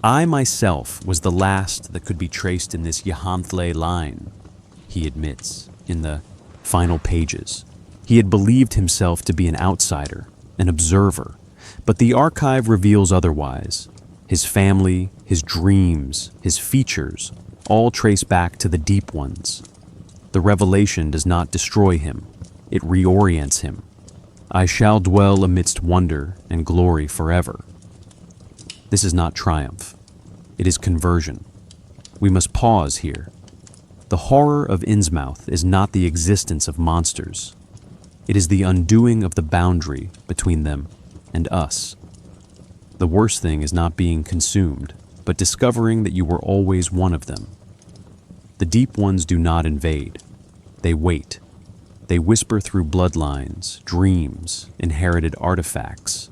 Speaker 1: I myself was the last that could be traced in this Yahantle line, he admits in the final pages. He had believed himself to be an outsider, an observer, but the archive reveals otherwise. His family, his dreams, his features, all trace back to the Deep Ones. The revelation does not destroy him, it reorients him. I shall dwell amidst wonder and glory forever. This is not triumph. It is conversion. We must pause here. The horror of Innsmouth is not the existence of monsters. It is the undoing of the boundary between them and us. The worst thing is not being consumed, but discovering that you were always one of them. The Deep Ones do not invade. They wait. They whisper through bloodlines, dreams, inherited artifacts.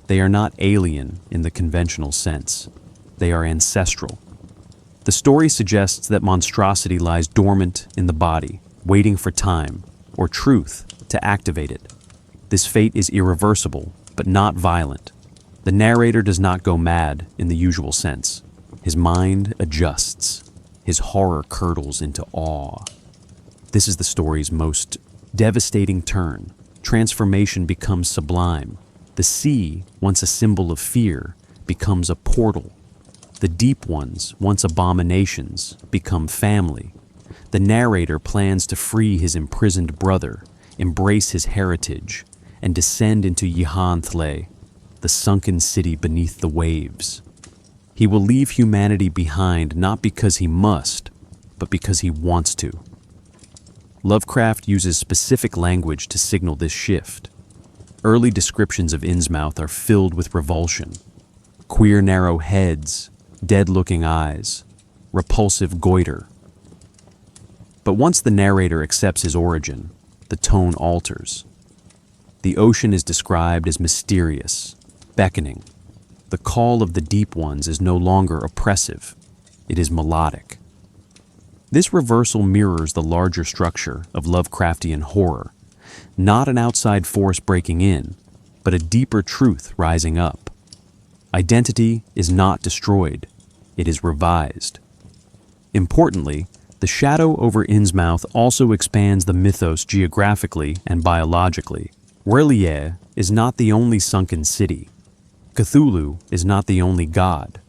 Speaker 1: They are not alien in the conventional sense. They are ancestral. The story suggests that monstrosity lies dormant in the body, waiting for time, or truth, to activate it. This fate is irreversible, but not violent. The narrator does not go mad in the usual sense. His mind adjusts. His horror curdles into awe. This is the story's most devastating turn. Transformation becomes sublime. The sea, once a symbol of fear, becomes a portal. The Deep Ones, once abominations, become family. The narrator plans to free his imprisoned brother, embrace his heritage, and descend into Yahantle, the sunken city beneath the waves. He will leave humanity behind not because he must, but because he wants to. Lovecraft uses specific language to signal this shift. Early descriptions of Innsmouth are filled with revulsion. Queer narrow heads, dead-looking eyes, repulsive goiter. But once the narrator accepts his origin, the tone alters. The ocean is described as mysterious, beckoning. The call of the deep ones is no longer oppressive. It is melodic. This reversal mirrors the larger structure of Lovecraftian horror, not an outside force breaking in, but a deeper truth rising up. Identity is not destroyed, it is revised. Importantly, the shadow over Innsmouth also expands the mythos geographically and biologically. R'lyeh is not the only sunken city. Cthulhu is not the only god.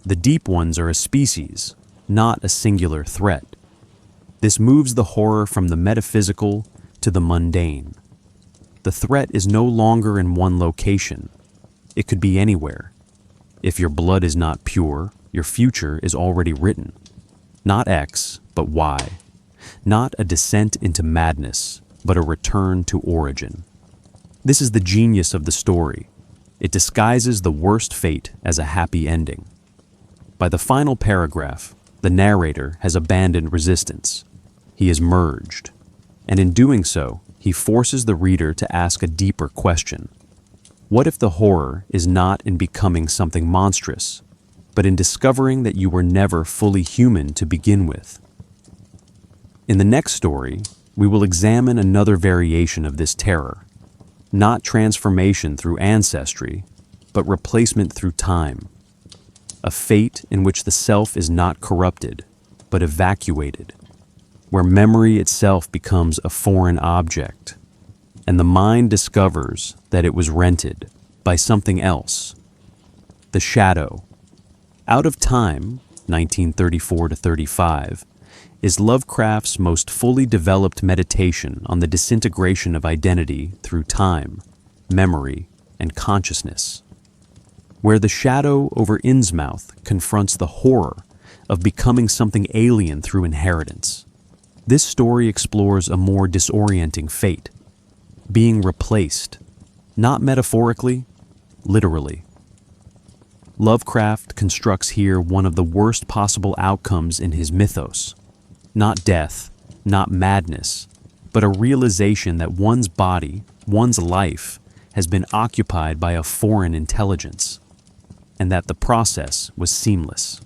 Speaker 1: The deep ones are a species, not a singular threat. This moves the horror from the metaphysical to the mundane. The threat is no longer in one location. It could be anywhere. If your blood is not pure, your future is already written. Not X, but Y. Not a descent into madness, but a return to origin. This is the genius of the story. It disguises the worst fate as a happy ending. By the final paragraph, the narrator has abandoned resistance. He is merged. And in doing so, he forces the reader to ask a deeper question. What if the horror is not in becoming something monstrous, but in discovering that you were never fully human to begin with? In the next story, we will examine another variation of this terror. Not transformation through ancestry, but replacement through time. A fate in which the self is not corrupted, but evacuated, where memory itself becomes a foreign object, and the mind discovers that it was rented by something else. The Shadow. Out of Time, 1934 to 35, is Lovecraft's most fully developed meditation on the disintegration of identity through time, memory, and consciousness. Where the shadow over Innsmouth confronts the horror of becoming something alien through inheritance. This story explores a more disorienting fate, being replaced, not metaphorically, literally. Lovecraft constructs here one of the worst possible outcomes in his mythos. Not death, not madness, but a realization that one's body, one's life, has been occupied by a foreign intelligence, and that the process was seamless.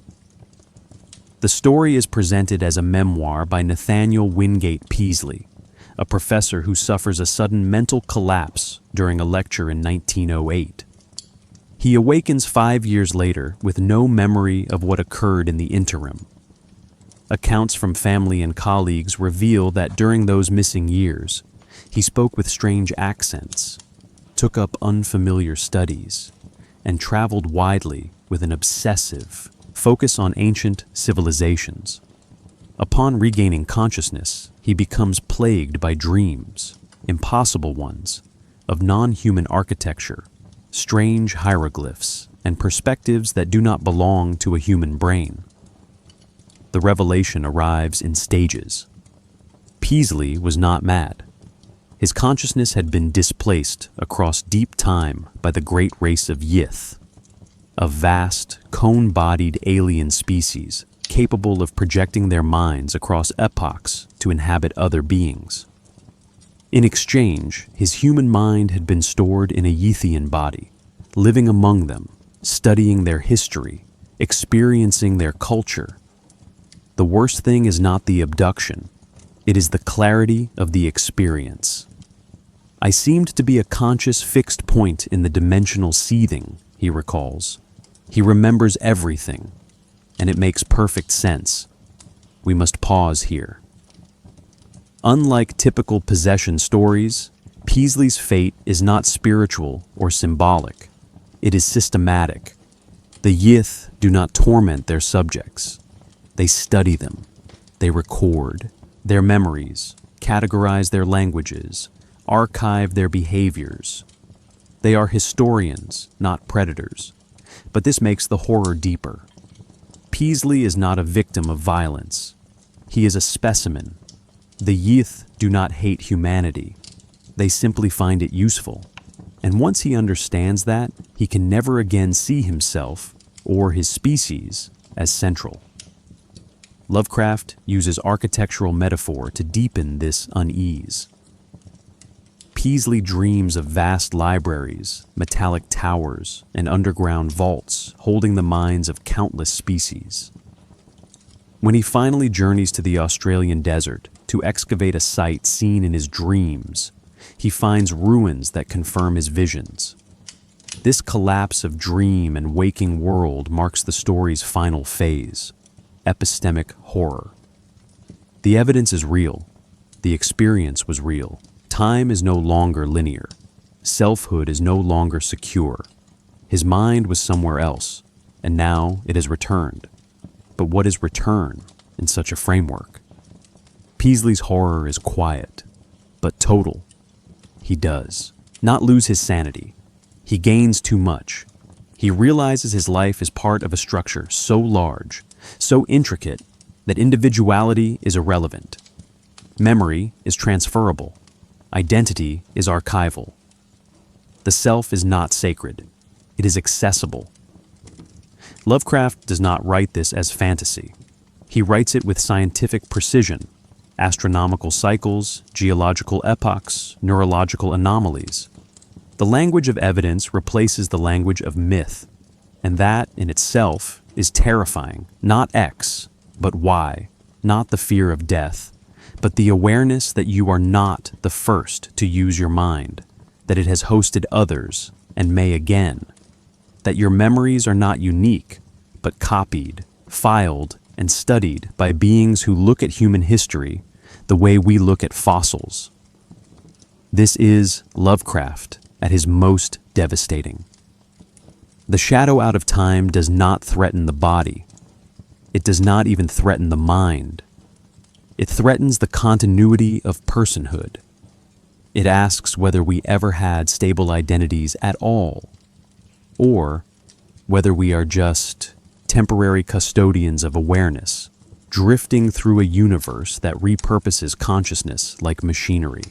Speaker 1: The story is presented as a memoir by Nathaniel Wingate Peaslee, a professor who suffers a sudden mental collapse during a lecture in 1908. He awakens 5 years later with no memory of what occurred in the interim. Accounts from family and colleagues reveal that during those missing years, he spoke with strange accents, took up unfamiliar studies, and traveled widely with an obsessive focus on ancient civilizations. Upon regaining consciousness, he becomes plagued by dreams, impossible ones, of non-human architecture, strange hieroglyphs, and perspectives that do not belong to a human brain. The revelation arrives in stages. Peaslee was not mad. His consciousness had been displaced across deep time by the great race of Yith, a vast, cone-bodied alien species capable of projecting their minds across epochs to inhabit other beings. In exchange, his human mind had been stored in a Yithian body, living among them, studying their history, experiencing their culture. The worst thing is not the abduction, it is the clarity of the experience. I seemed to be a conscious fixed point in the dimensional seething, he recalls. He remembers everything, and it makes perfect sense. We must pause here. Unlike typical possession stories, Peaslee's fate is not spiritual or symbolic. It is systematic. The Yith do not torment their subjects. They study them. They record their memories, categorize their languages, archive their behaviors. They are historians, not predators. But this makes the horror deeper. Peaslee is not a victim of violence. He is a specimen. The Yith do not hate humanity. They simply find it useful. And once he understands that, he can never again see himself or his species as central. Lovecraft uses architectural metaphor to deepen this unease. Peaslee dreams of vast libraries, metallic towers, and underground vaults holding the minds of countless species. When he finally journeys to the Australian desert to excavate a site seen in his dreams, he finds ruins that confirm his visions. This collapse of dream and waking world marks the story's final phase, epistemic horror. The evidence is real. The experience was real. Time is no longer linear. Selfhood is no longer secure. His mind was somewhere else, and now it has returned. But what is return in such a framework? Peaslee's horror is quiet, but total. He does not lose his sanity. He gains too much. He realizes his life is part of a structure so large, so intricate, that individuality is irrelevant. Memory is transferable. Identity is archival. The self is not sacred. It is accessible. Lovecraft does not write this as fantasy. He writes it with scientific precision, astronomical cycles, geological epochs, neurological anomalies. The language of evidence replaces the language of myth, and that in itself is terrifying. Not X, but Y, not the fear of death, but the awareness that you are not the first to use your mind, that it has hosted others and may again, that your memories are not unique, but copied, filed, and studied by beings who look at human history the way we look at fossils. This is Lovecraft at his most devastating. The shadow out of time does not threaten the body. It does not even threaten the mind. It threatens the continuity of personhood. It asks whether we ever had stable identities at all, or whether we are just temporary custodians of awareness, drifting through a universe that repurposes consciousness like machinery.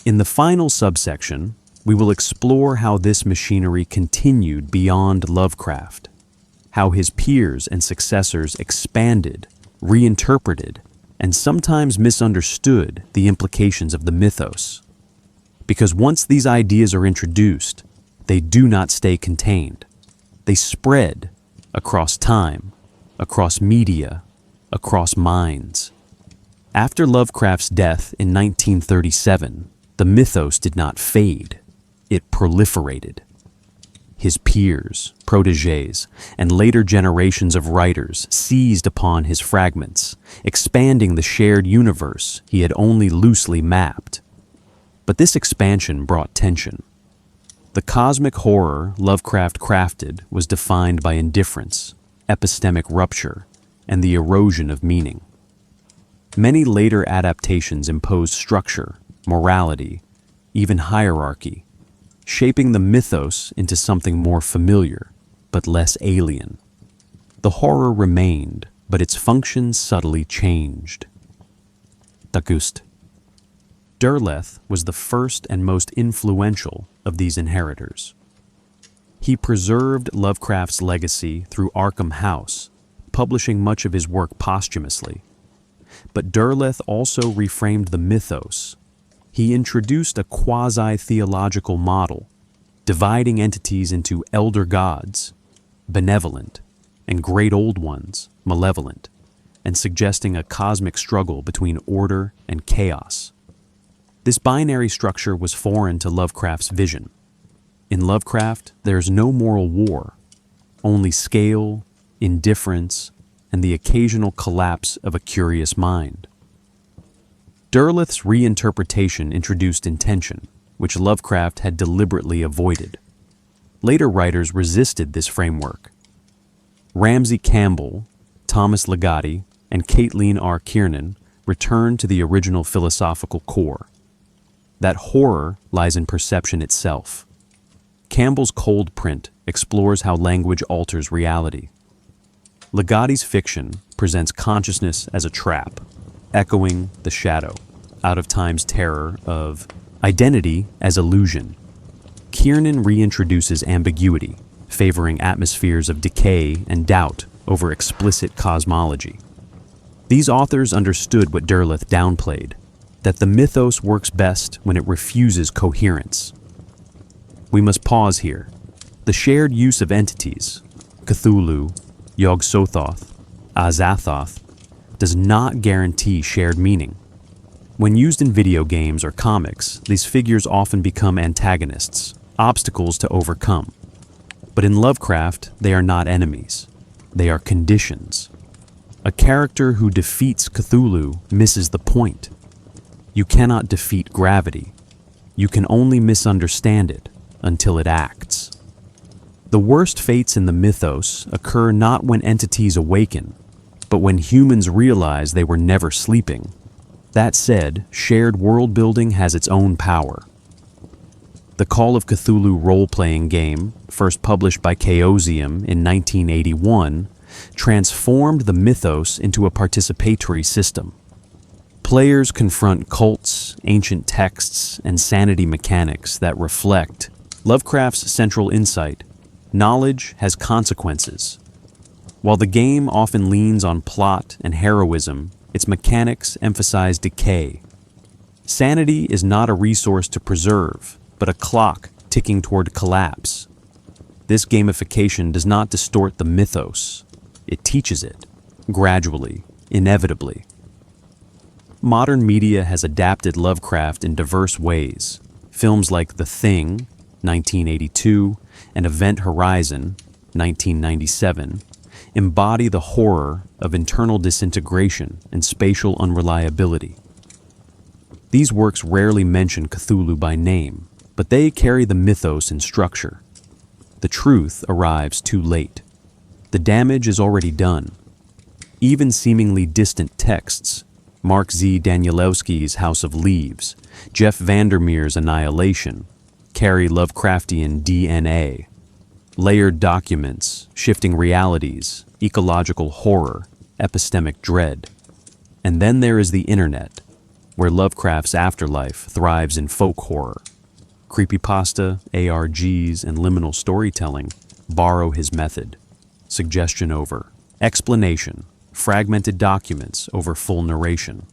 Speaker 1: In the final subsection, we will explore how this machinery continued beyond Lovecraft, how his peers and successors expanded, reinterpreted, and sometimes misunderstood the implications of the mythos. Because once these ideas are introduced, they do not stay contained. They spread across time, across media, across minds. After Lovecraft's death in 1937, the mythos did not fade. It proliferated. His peers, protégés, and later generations of writers seized upon his fragments, expanding the shared universe he had only loosely mapped. But this expansion brought tension. The cosmic horror Lovecraft crafted was defined by indifference, epistemic rupture, and the erosion of meaning. Many later adaptations imposed structure, morality, even hierarchy, shaping the mythos into something more familiar, but less alien. The horror remained, but its function subtly changed. Dagust. Derleth was the first and most influential of these inheritors. He preserved Lovecraft's legacy through Arkham House, publishing much of his work posthumously. But Derleth also reframed the mythos. He introduced a quasi-theological model, dividing entities into elder gods, benevolent, and great old ones, malevolent, and suggesting a cosmic struggle between order and chaos. This binary structure was foreign to Lovecraft's vision. In Lovecraft, there's no moral war, only scale, indifference, and the occasional collapse of a curious mind. Derleth's reinterpretation introduced intention, which Lovecraft had deliberately avoided. Later writers resisted this framework. Ramsey Campbell, Thomas Ligotti, and Caitlin R. Kiernan returned to the original philosophical core. That horror lies in perception itself. Campbell's Cold Print explores how language alters reality. Ligotti's fiction presents consciousness as a trap, echoing the shadow, out of time's terror of identity as illusion. Kiernan reintroduces ambiguity, favoring atmospheres of decay and doubt over explicit cosmology. These authors understood what Derleth downplayed, that the mythos works best when it refuses coherence. We must pause here. The shared use of entities, Cthulhu, Yog-Sothoth, Azathoth, does not guarantee shared meaning. When used in video games or comics, these figures often become antagonists, obstacles to overcome. But in Lovecraft, they are not enemies. They are conditions. A character who defeats Cthulhu misses the point. You cannot defeat gravity. You can only misunderstand it until it acts. The worst fates in the mythos occur not when entities awaken, but when humans realize they were never sleeping. That said, shared world building has its own power. The Call of Cthulhu role-playing game, first published by Chaosium in 1981, transformed the mythos into a participatory system. Players confront cults, ancient texts, and sanity mechanics that reflect Lovecraft's central insight: knowledge has consequences. While the game often leans on plot and heroism, its mechanics emphasize decay. Sanity is not a resource to preserve, but a clock ticking toward collapse. This gamification does not distort the mythos. It teaches it, gradually, inevitably. Modern media has adapted Lovecraft in diverse ways. Films like The Thing, 1982, and Event Horizon, 1997, embody the horror of internal disintegration and spatial unreliability. These works rarely mention Cthulhu by name, but they carry the mythos in structure. The truth arrives too late. The damage is already done. Even seemingly distant texts, Mark Z. Danielewski's House of Leaves, Jeff Vandermeer's Annihilation, carry Lovecraftian DNA. Layered documents, shifting realities, ecological horror, epistemic dread. And then there is the internet, where Lovecraft's afterlife thrives in folk horror. Creepypasta, ARGs, and liminal storytelling borrow his method. Suggestion over explanation, fragmented documents over full narration.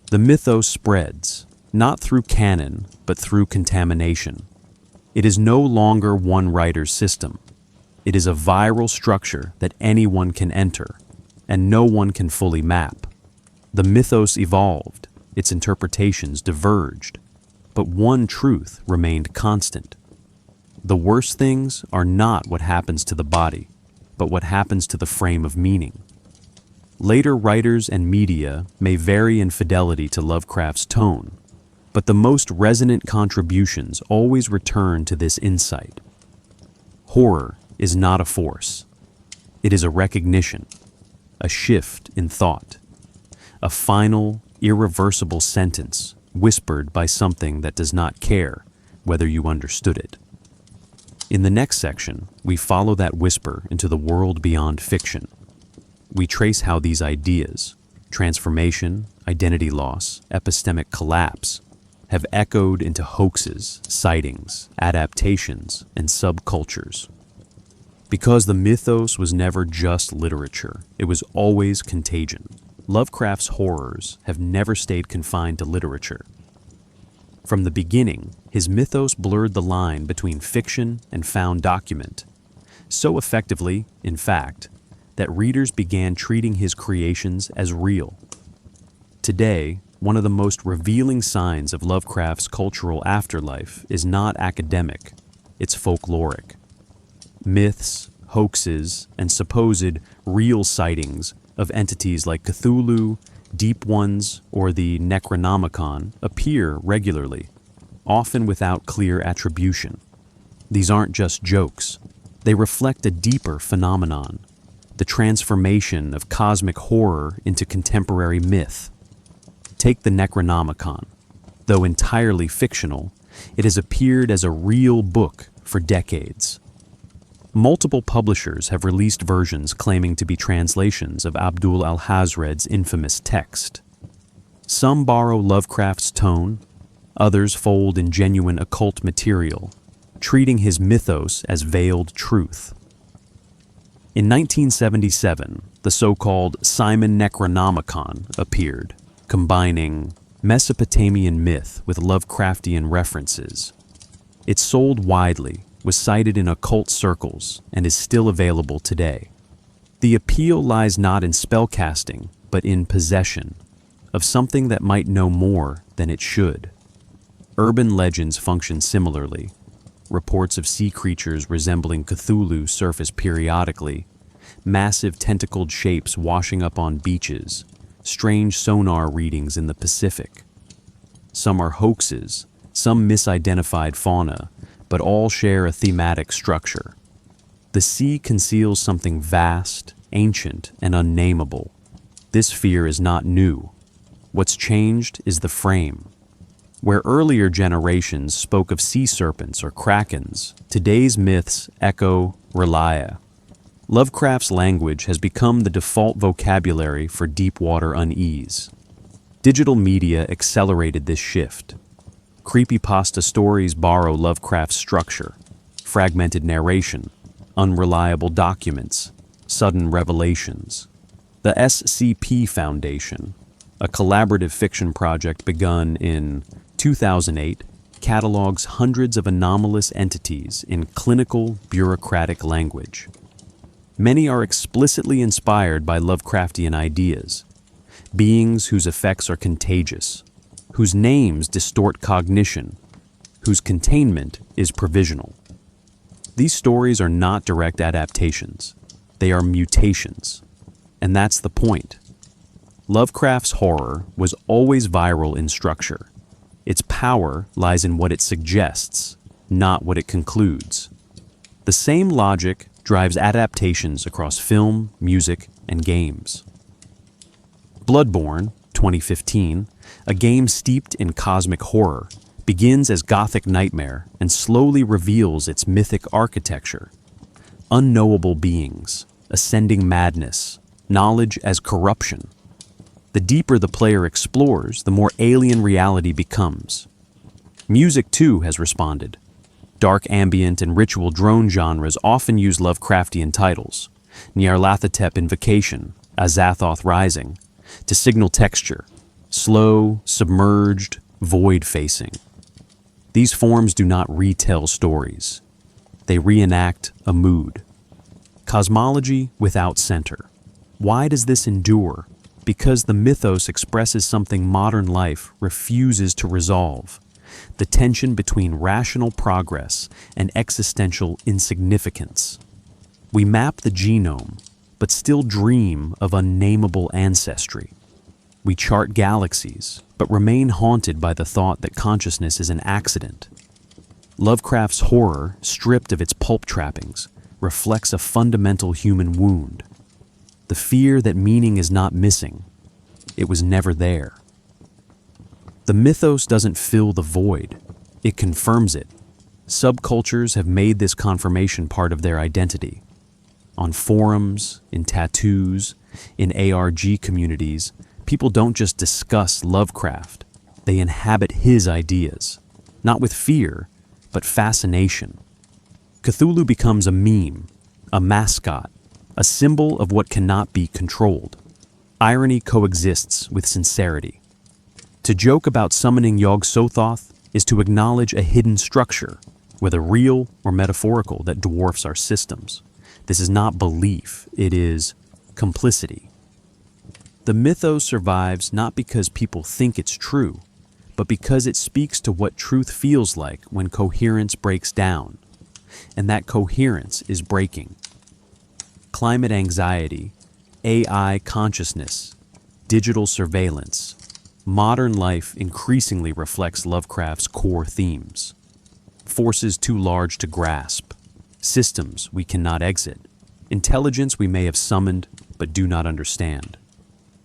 Speaker 1: The mythos spreads, not through canon, but through contamination. It is no longer one writer's system. It is a viral structure that anyone can enter, and no one can fully map. The mythos evolved, its interpretations diverged, but one truth remained constant. The worst things are not what happens to the body, but what happens to the frame of meaning. Later writers and media may vary in fidelity to Lovecraft's tone, but the most resonant contributions always return to this insight. Horror is not a force. It is a recognition, a shift in thought, a final, irreversible sentence whispered by something that does not care whether you understood it. In the next section, we follow that whisper into the world beyond fiction. We trace how these ideas, transformation, identity loss, epistemic collapse, have echoed into hoaxes, sightings, adaptations, and subcultures. Because the mythos was never just literature, it was always contagion. Lovecraft's horrors have never stayed confined to literature. From the beginning, his mythos blurred the line between fiction and found document, so effectively, in fact, that readers began treating his creations as real. Today, one of the most revealing signs of Lovecraft's cultural afterlife is not academic, it's folkloric. Myths, hoaxes, and supposed real sightings of entities like Cthulhu, Deep Ones, or the Necronomicon appear regularly, often without clear attribution. These aren't just jokes. They reflect a deeper phenomenon, the transformation of cosmic horror into contemporary myth. Take the Necronomicon. Though entirely fictional, it has appeared as a real book for decades. Multiple publishers have released versions claiming to be translations of Abdul al-Hazred's infamous text. Some borrow Lovecraft's tone, others fold in genuine occult material, treating his mythos as veiled truth. In 1977, the so-called Simon Necronomicon appeared, combining Mesopotamian myth with Lovecraftian references. It's sold widely, was cited in occult circles, and is still available today. The appeal lies not in spellcasting, but in possession of something that might know more than it should. Urban legends function similarly. Reports of sea creatures resembling Cthulhu surface periodically, massive tentacled shapes washing up on beaches, strange sonar readings in the Pacific. Some are hoaxes, some misidentified fauna, but all share a thematic structure. The sea conceals something vast, ancient, and unnameable. This fear is not new. What's changed is the frame. Where earlier generations spoke of sea serpents or krakens, today's myths echo Relia. Lovecraft's language has become the default vocabulary for deep-water unease. Digital media accelerated this shift. Creepypasta stories borrow Lovecraft's structure, fragmented narration, unreliable documents, sudden revelations. The SCP Foundation, a collaborative fiction project begun in 2008, catalogs hundreds of anomalous entities in clinical, bureaucratic language. Many are explicitly inspired by Lovecraftian ideas, beings whose effects are contagious, whose names distort cognition, whose containment is provisional. These stories are not direct adaptations. They are mutations. And that's the point. Lovecraft's horror was always viral in structure. Its power lies in what it suggests, not what it concludes. The same logic drives adaptations across film, music, and games. Bloodborne, 2015, a game steeped in cosmic horror, begins as gothic nightmare and slowly reveals its mythic architecture. Unknowable beings, ascending madness, knowledge as corruption. The deeper the player explores, the more alien reality becomes. Music, too, has responded. Dark ambient and ritual drone genres often use Lovecraftian titles, Nyarlathotep Invocation, Azathoth Rising, to signal texture, slow, submerged, void-facing. These forms do not retell stories. They reenact a mood. Cosmology without center. Why does this endure? Because the mythos expresses something modern life refuses to resolve. The tension between rational progress and existential insignificance. We map the genome, but still dream of unnameable ancestry. We chart galaxies, but remain haunted by the thought that consciousness is an accident. Lovecraft's horror, stripped of its pulp trappings, reflects a fundamental human wound. The fear that meaning is not missing. It was never there. The mythos doesn't fill the void. It confirms it. Subcultures have made this confirmation part of their identity. On forums, in tattoos, in ARG communities, people don't just discuss Lovecraft. They inhabit his ideas. Not with fear, but fascination. Cthulhu becomes a meme, a mascot, a symbol of what cannot be controlled. Irony coexists with sincerity. To joke about summoning Yog-Sothoth is to acknowledge a hidden structure, whether real or metaphorical, that dwarfs our systems. This is not belief, it is complicity. The mythos survives not because people think it's true, but because it speaks to what truth feels like when coherence breaks down. And that coherence is breaking. Climate anxiety, AI consciousness, digital surveillance. Modern life increasingly reflects Lovecraft's core themes. Forces too large to grasp, systems we cannot exit, intelligence we may have summoned but do not understand.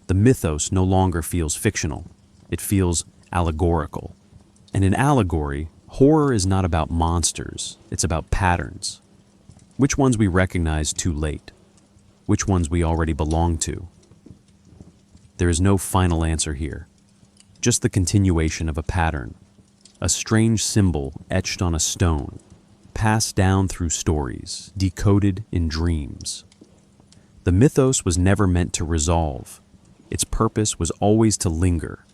Speaker 1: The mythos no longer feels fictional, it feels allegorical. And in allegory, horror is not about monsters, it's about patterns. Which ones we recognize too late? Which ones we already belong to? There is no final answer here, just the continuation of a pattern, a strange symbol etched on a stone, passed down through stories, decoded in dreams. The mythos was never meant to resolve. Its purpose was always to linger,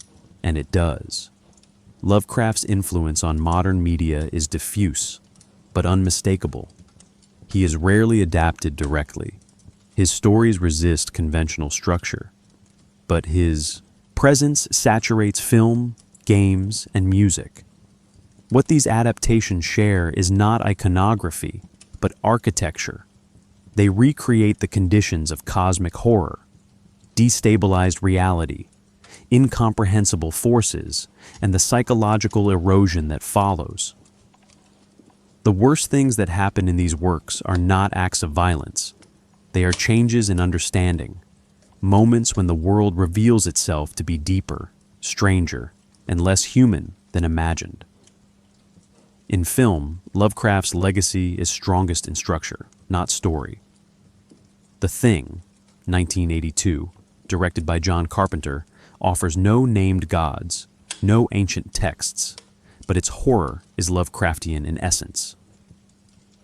Speaker 1: And it does. Lovecraft's influence on modern media is diffuse, but unmistakable. He is rarely adapted directly. His stories resist conventional structure, but his presence saturates film, games, and music. What these adaptations share is not iconography, but architecture. They recreate the conditions of cosmic horror, destabilized reality, incomprehensible forces, and the psychological erosion that follows. The worst things that happen in these works are not acts of violence. They are changes in understanding, moments when the world reveals itself to be deeper, stranger, and less human than imagined. In film, Lovecraft's legacy is strongest in structure, not story. The Thing, 1982, directed by John Carpenter, offers no named gods, no ancient texts, but its horror is Lovecraftian in essence.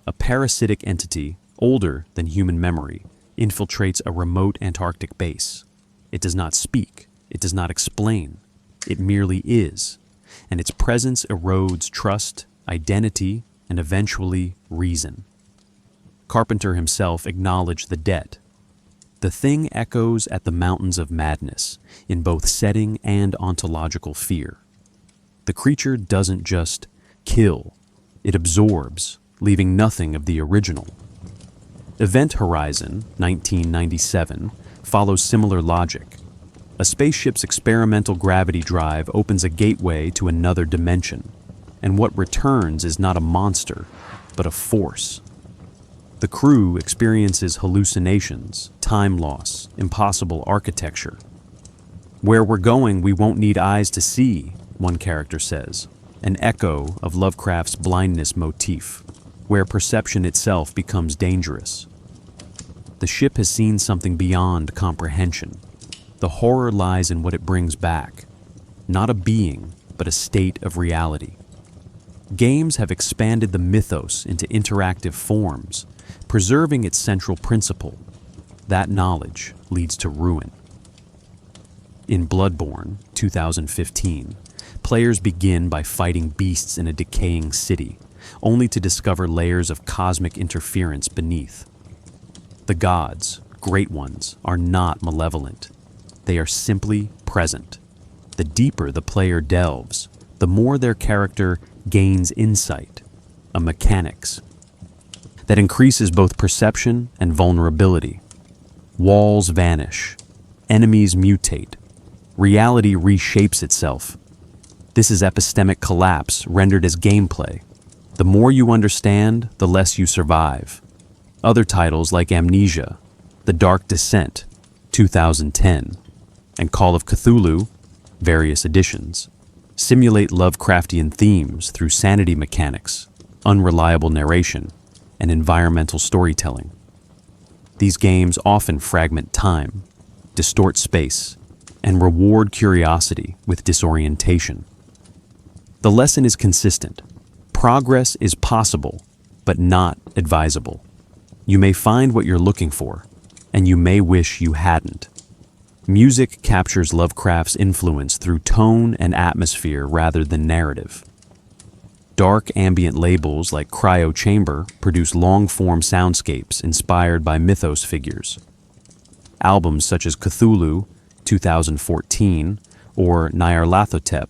Speaker 1: A parasitic entity, older than human memory, infiltrates a remote Antarctic base. It does not speak, it does not explain, it merely is, and its presence erodes trust, identity, and eventually reason. Carpenter himself acknowledged the debt. The Thing echoes at the mountains of madness, in both setting and ontological fear. The creature doesn't just kill, it absorbs, leaving nothing of the original. Event Horizon, 1997, follows similar logic. A spaceship's experimental gravity drive opens a gateway to another dimension, and what returns is not a monster, but a force. The crew experiences hallucinations, time loss, impossible architecture. "Where we're going, we won't need eyes to see," one character says, an echo of Lovecraft's blindness motif, where perception itself becomes dangerous. The ship has seen something beyond comprehension. The horror lies in what it brings back, not a being, but a state of reality. Games have expanded the mythos into interactive forms, preserving its central principle. That knowledge leads to ruin. In Bloodborne, 2015, players begin by fighting beasts in a decaying city, only to discover layers of cosmic interference beneath. The gods, great ones, are not malevolent. They are simply present. The deeper the player delves, the more their character gains insight, a mechanics that increases both perception and vulnerability. Walls vanish, enemies mutate, reality reshapes itself. This is epistemic collapse rendered as gameplay. The more you understand, the less you survive. Other titles like Amnesia, The Dark Descent, 2010, and Call of Cthulhu, various editions, simulate Lovecraftian themes through sanity mechanics, unreliable narration, and environmental storytelling. These games often fragment time, distort space, and reward curiosity with disorientation. The lesson is consistent. Progress is possible, but not advisable. You may find what you're looking for, and you may wish you hadn't. Music captures Lovecraft's influence through tone and atmosphere rather than narrative. Dark ambient labels like Cryo Chamber produce long-form soundscapes inspired by mythos figures. Albums such as Cthulhu, 2014, or Nyarlathotep,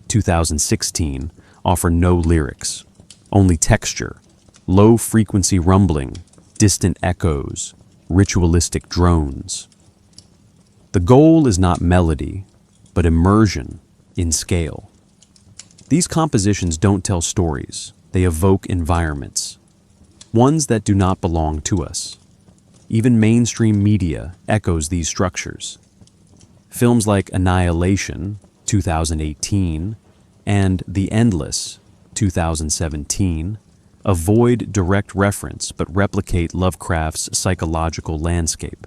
Speaker 1: 2016, offer no lyrics, only texture, low-frequency rumbling, distant echoes, ritualistic drones. The goal is not melody, but immersion in scale. These compositions don't tell stories, they evoke environments, ones that do not belong to us. Even mainstream media echoes these structures. Films like Annihilation, 2018, and The Endless, 2017, avoid direct reference but replicate Lovecraft's psychological landscape.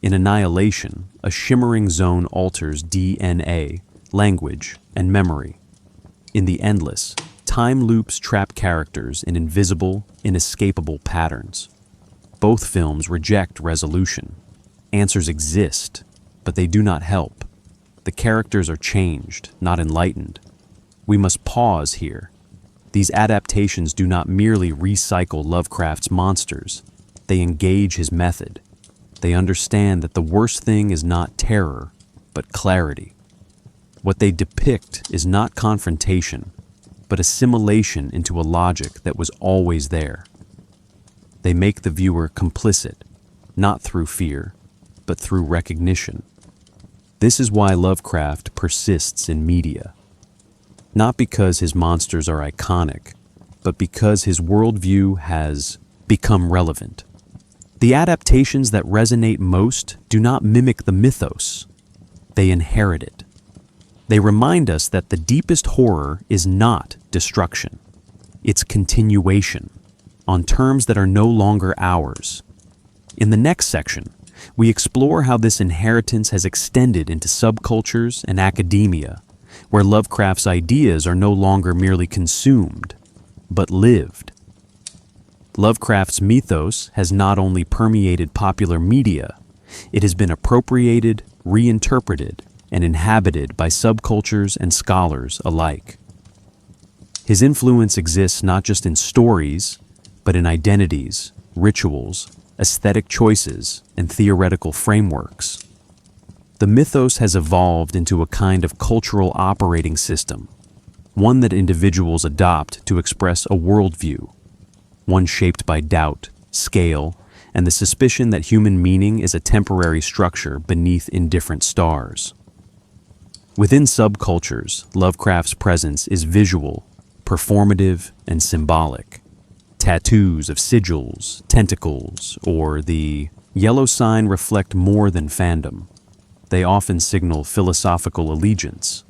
Speaker 1: In Annihilation, a shimmering zone alters DNA, language, and memory. In The Endless, time loops trap characters in invisible, inescapable patterns. Both films reject resolution. Answers exist, but they do not help. The characters are changed, not enlightened. We must pause here. These adaptations do not merely recycle Lovecraft's monsters. They engage his method. They understand that the worst thing is not terror, but clarity. What they depict is not confrontation, but assimilation into a logic that was always there. They make the viewer complicit, not through fear, but through recognition. This is why Lovecraft persists in media. Not because his monsters are iconic, but because his worldview has become relevant. The adaptations that resonate most do not mimic the mythos. They inherit it. They remind us that the deepest horror is not destruction. It's continuation, on terms that are no longer ours. In the next section, we explore how this inheritance has extended into subcultures and academia, where Lovecraft's ideas are no longer merely consumed, but lived. Lovecraft's mythos has not only permeated popular media, it has been appropriated, reinterpreted, and inhabited by subcultures and scholars alike. His influence exists not just in stories, but in identities, rituals, aesthetic choices, and theoretical frameworks. The mythos has evolved into a kind of cultural operating system, one that individuals adopt to express a worldview, one shaped by doubt, scale, and the suspicion that human meaning is a temporary structure beneath indifferent stars. Within subcultures, Lovecraft's presence is visual, performative, and symbolic. Tattoos of sigils, tentacles, or the yellow sign reflect more than fandom. They often signal philosophical allegiance.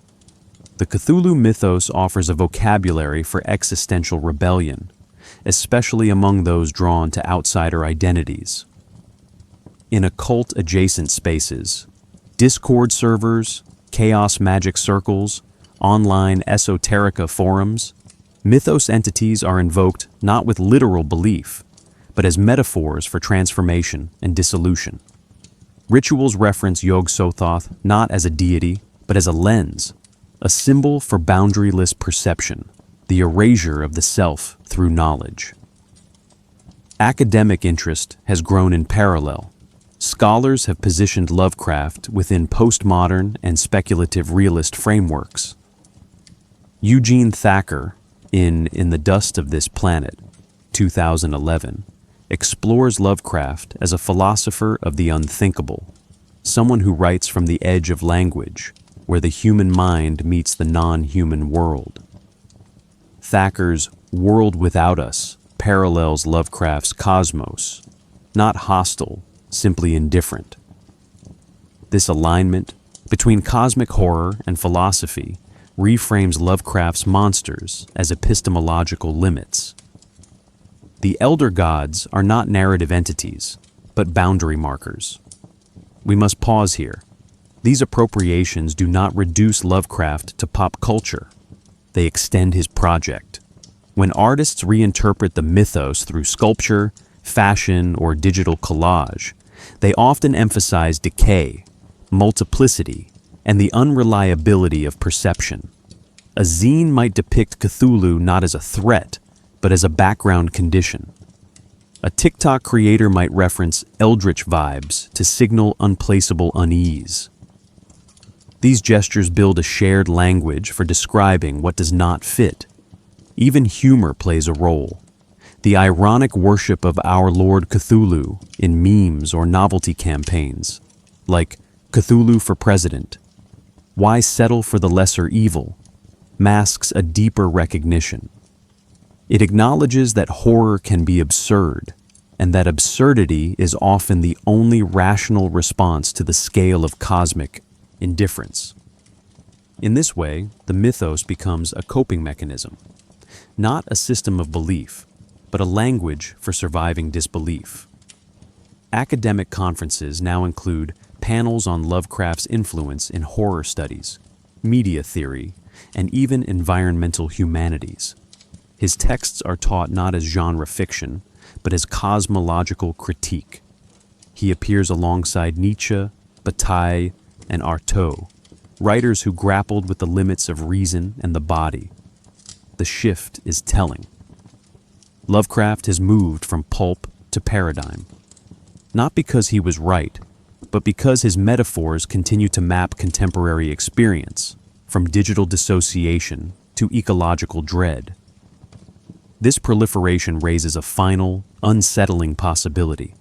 Speaker 1: The Cthulhu Mythos offers a vocabulary for existential rebellion, especially among those drawn to outsider identities. In occult-adjacent spaces, Discord servers, chaos magic circles, online esoterica forums, mythos entities are invoked not with literal belief, but as metaphors for transformation and dissolution. Rituals reference Yog-Sothoth not as a deity, but as a lens, a symbol for boundaryless perception, the erasure of the self through knowledge. Academic interest has grown in parallel. Scholars have positioned Lovecraft within postmodern and speculative realist frameworks. Eugene Thacker, in the Dust of This Planet, 2011, explores Lovecraft as a philosopher of the unthinkable, someone who writes from the edge of language, where the human mind meets the non-human world. Thacker's World Without Us parallels Lovecraft's cosmos, not hostile, simply indifferent. This alignment between cosmic horror and philosophy reframes Lovecraft's monsters as epistemological limits. The elder gods are not narrative entities, but boundary markers. We must pause here. These appropriations do not reduce Lovecraft to pop culture. They extend his project. When artists reinterpret the mythos through sculpture, fashion, or digital collage, they often emphasize decay, multiplicity, and the unreliability of perception. A zine might depict Cthulhu not as a threat, but as a background condition. A TikTok creator might reference eldritch vibes to signal unplaceable unease. These gestures build a shared language for describing what does not fit. Even humor plays a role. The ironic worship of our Lord Cthulhu in memes or novelty campaigns, like Cthulhu for President, Why Settle for the Lesser Evil, masks a deeper recognition. It acknowledges that horror can be absurd, and that absurdity is often the only rational response to the scale of cosmic indifference. In this way, the mythos becomes a coping mechanism, not a system of belief, but a language for surviving disbelief. Academic conferences now include panels on Lovecraft's influence in horror studies, media theory, and even environmental humanities. His texts are taught not as genre fiction, but as cosmological critique. He appears alongside Nietzsche, Bataille, and Artaud, writers who grappled with the limits of reason and the body. The shift is telling. Lovecraft has moved from pulp to paradigm, not because he was right, but because his metaphors continue to map contemporary experience, from digital dissociation to ecological dread. This proliferation raises a final, unsettling possibility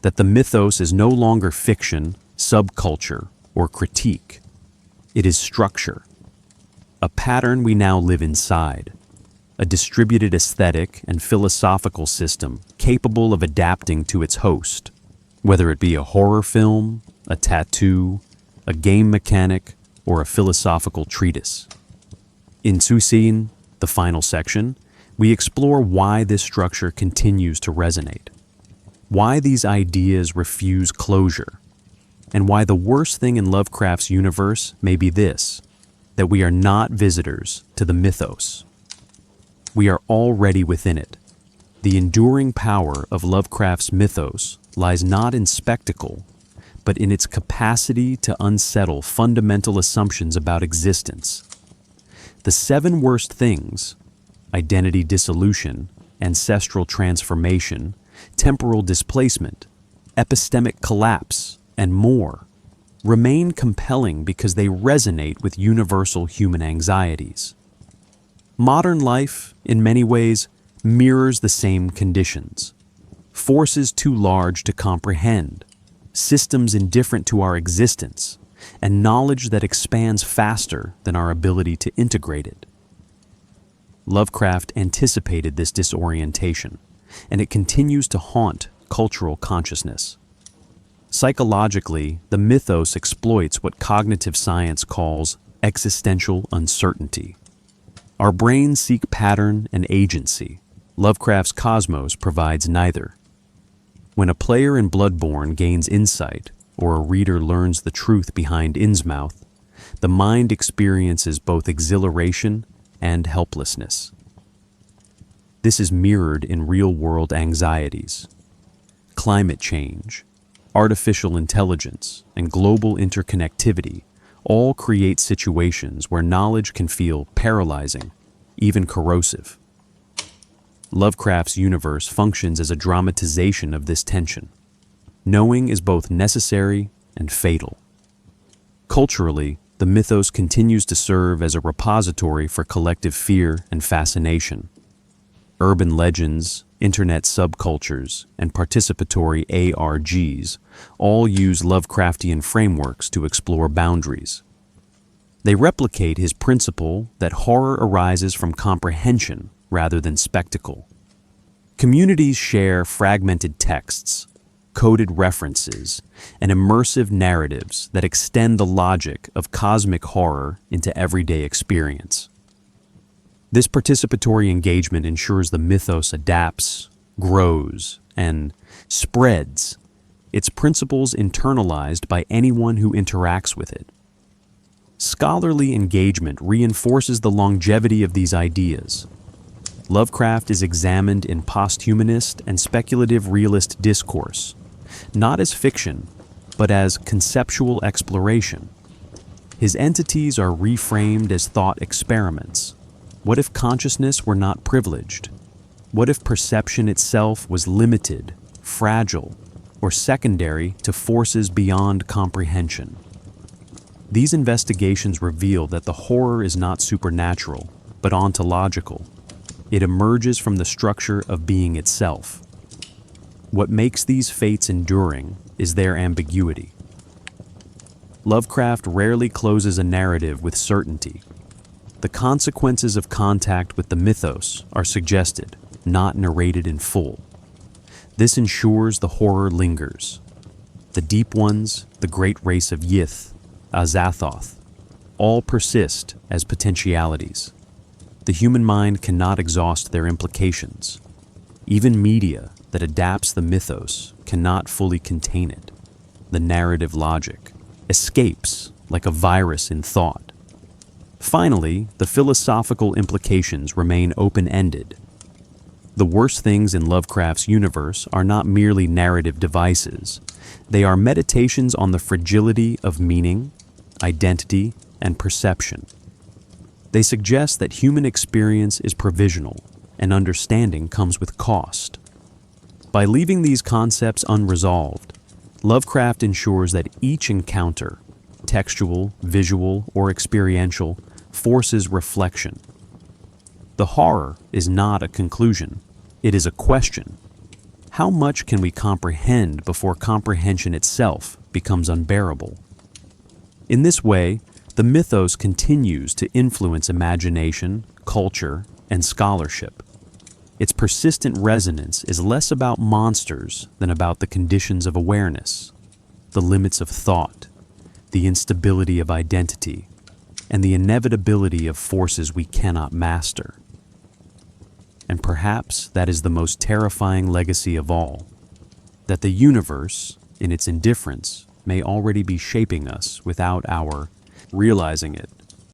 Speaker 1: that the mythos is no longer fiction, subculture, or critique. It is structure, a pattern we now live inside, a distributed aesthetic and philosophical system capable of adapting to its host, whether it be a horror film, a tattoo, a game mechanic, or a philosophical treatise. In Tsusin, the final section, we explore why this structure continues to resonate, why these ideas refuse closure, and why the worst thing in Lovecraft's universe may be this, that we are not visitors to the mythos. We are already within it. The enduring power of Lovecraft's mythos lies not in spectacle, but in its capacity to unsettle fundamental assumptions about existence. The 7 worst things, identity dissolution, ancestral transformation, temporal displacement, epistemic collapse, and more, remain compelling because they resonate with universal human anxieties. Modern life, in many ways, mirrors the same conditions. Forces too large to comprehend, systems indifferent to our existence, and knowledge that expands faster than our ability to integrate it. Lovecraft anticipated this disorientation, and it continues to haunt cultural consciousness. Psychologically, the mythos exploits what cognitive science calls existential uncertainty. Our brains seek pattern and agency. Lovecraft's cosmos provides neither. When a player in Bloodborne gains insight, or a reader learns the truth behind Innsmouth, the mind experiences both exhilaration and helplessness. This is mirrored in real-world anxieties. Climate change, artificial intelligence, and global interconnectivity all create situations where knowledge can feel paralyzing, even corrosive. Lovecraft's universe functions as a dramatization of this tension. Knowing is both necessary and fatal. Culturally, the mythos continues to serve as a repository for collective fear and fascination. Urban legends, internet subcultures, and participatory ARGs all use Lovecraftian frameworks to explore boundaries. They replicate his principle that horror arises from comprehension rather than spectacle. Communities share fragmented texts, coded references, and immersive narratives that extend the logic of cosmic horror into everyday experience. This participatory engagement ensures the mythos adapts, grows, and spreads, its principles internalized by anyone who interacts with it. Scholarly engagement reinforces the longevity of these ideas. Lovecraft is examined in posthumanist and speculative realist discourse, not as fiction, but as conceptual exploration. His entities are reframed as thought experiments. What if consciousness were not privileged? What if perception itself was limited, fragile, or secondary to forces beyond comprehension? These investigations reveal that the horror is not supernatural, but ontological. It emerges from the structure of being itself. What makes these fates enduring is their ambiguity. Lovecraft rarely closes a narrative with certainty. The consequences of contact with the mythos are suggested, not narrated in full. This ensures the horror lingers. The Deep Ones, the great race of Yith, Azathoth, all persist as potentialities. The human mind cannot exhaust their implications. Even media that adapts the mythos cannot fully contain it. The narrative logic escapes like a virus in thought. Finally, the philosophical implications remain open-ended. The worst things in Lovecraft's universe are not merely narrative devices. They are meditations on the fragility of meaning, identity, and perception. They suggest that human experience is provisional and understanding comes with cost. By leaving these concepts unresolved, Lovecraft ensures that each encounter, textual, visual, or experiential, forces reflection. The horror is not a conclusion, it is a question. How much can we comprehend before comprehension itself becomes unbearable? In this way, the mythos continues to influence imagination, culture, and scholarship. Its persistent resonance is less about monsters than about the conditions of awareness, the limits of thought, the instability of identity, and the inevitability of forces we cannot master. And perhaps that is the most terrifying legacy of all, that the universe, in its indifference, may already be shaping us without our realizing it.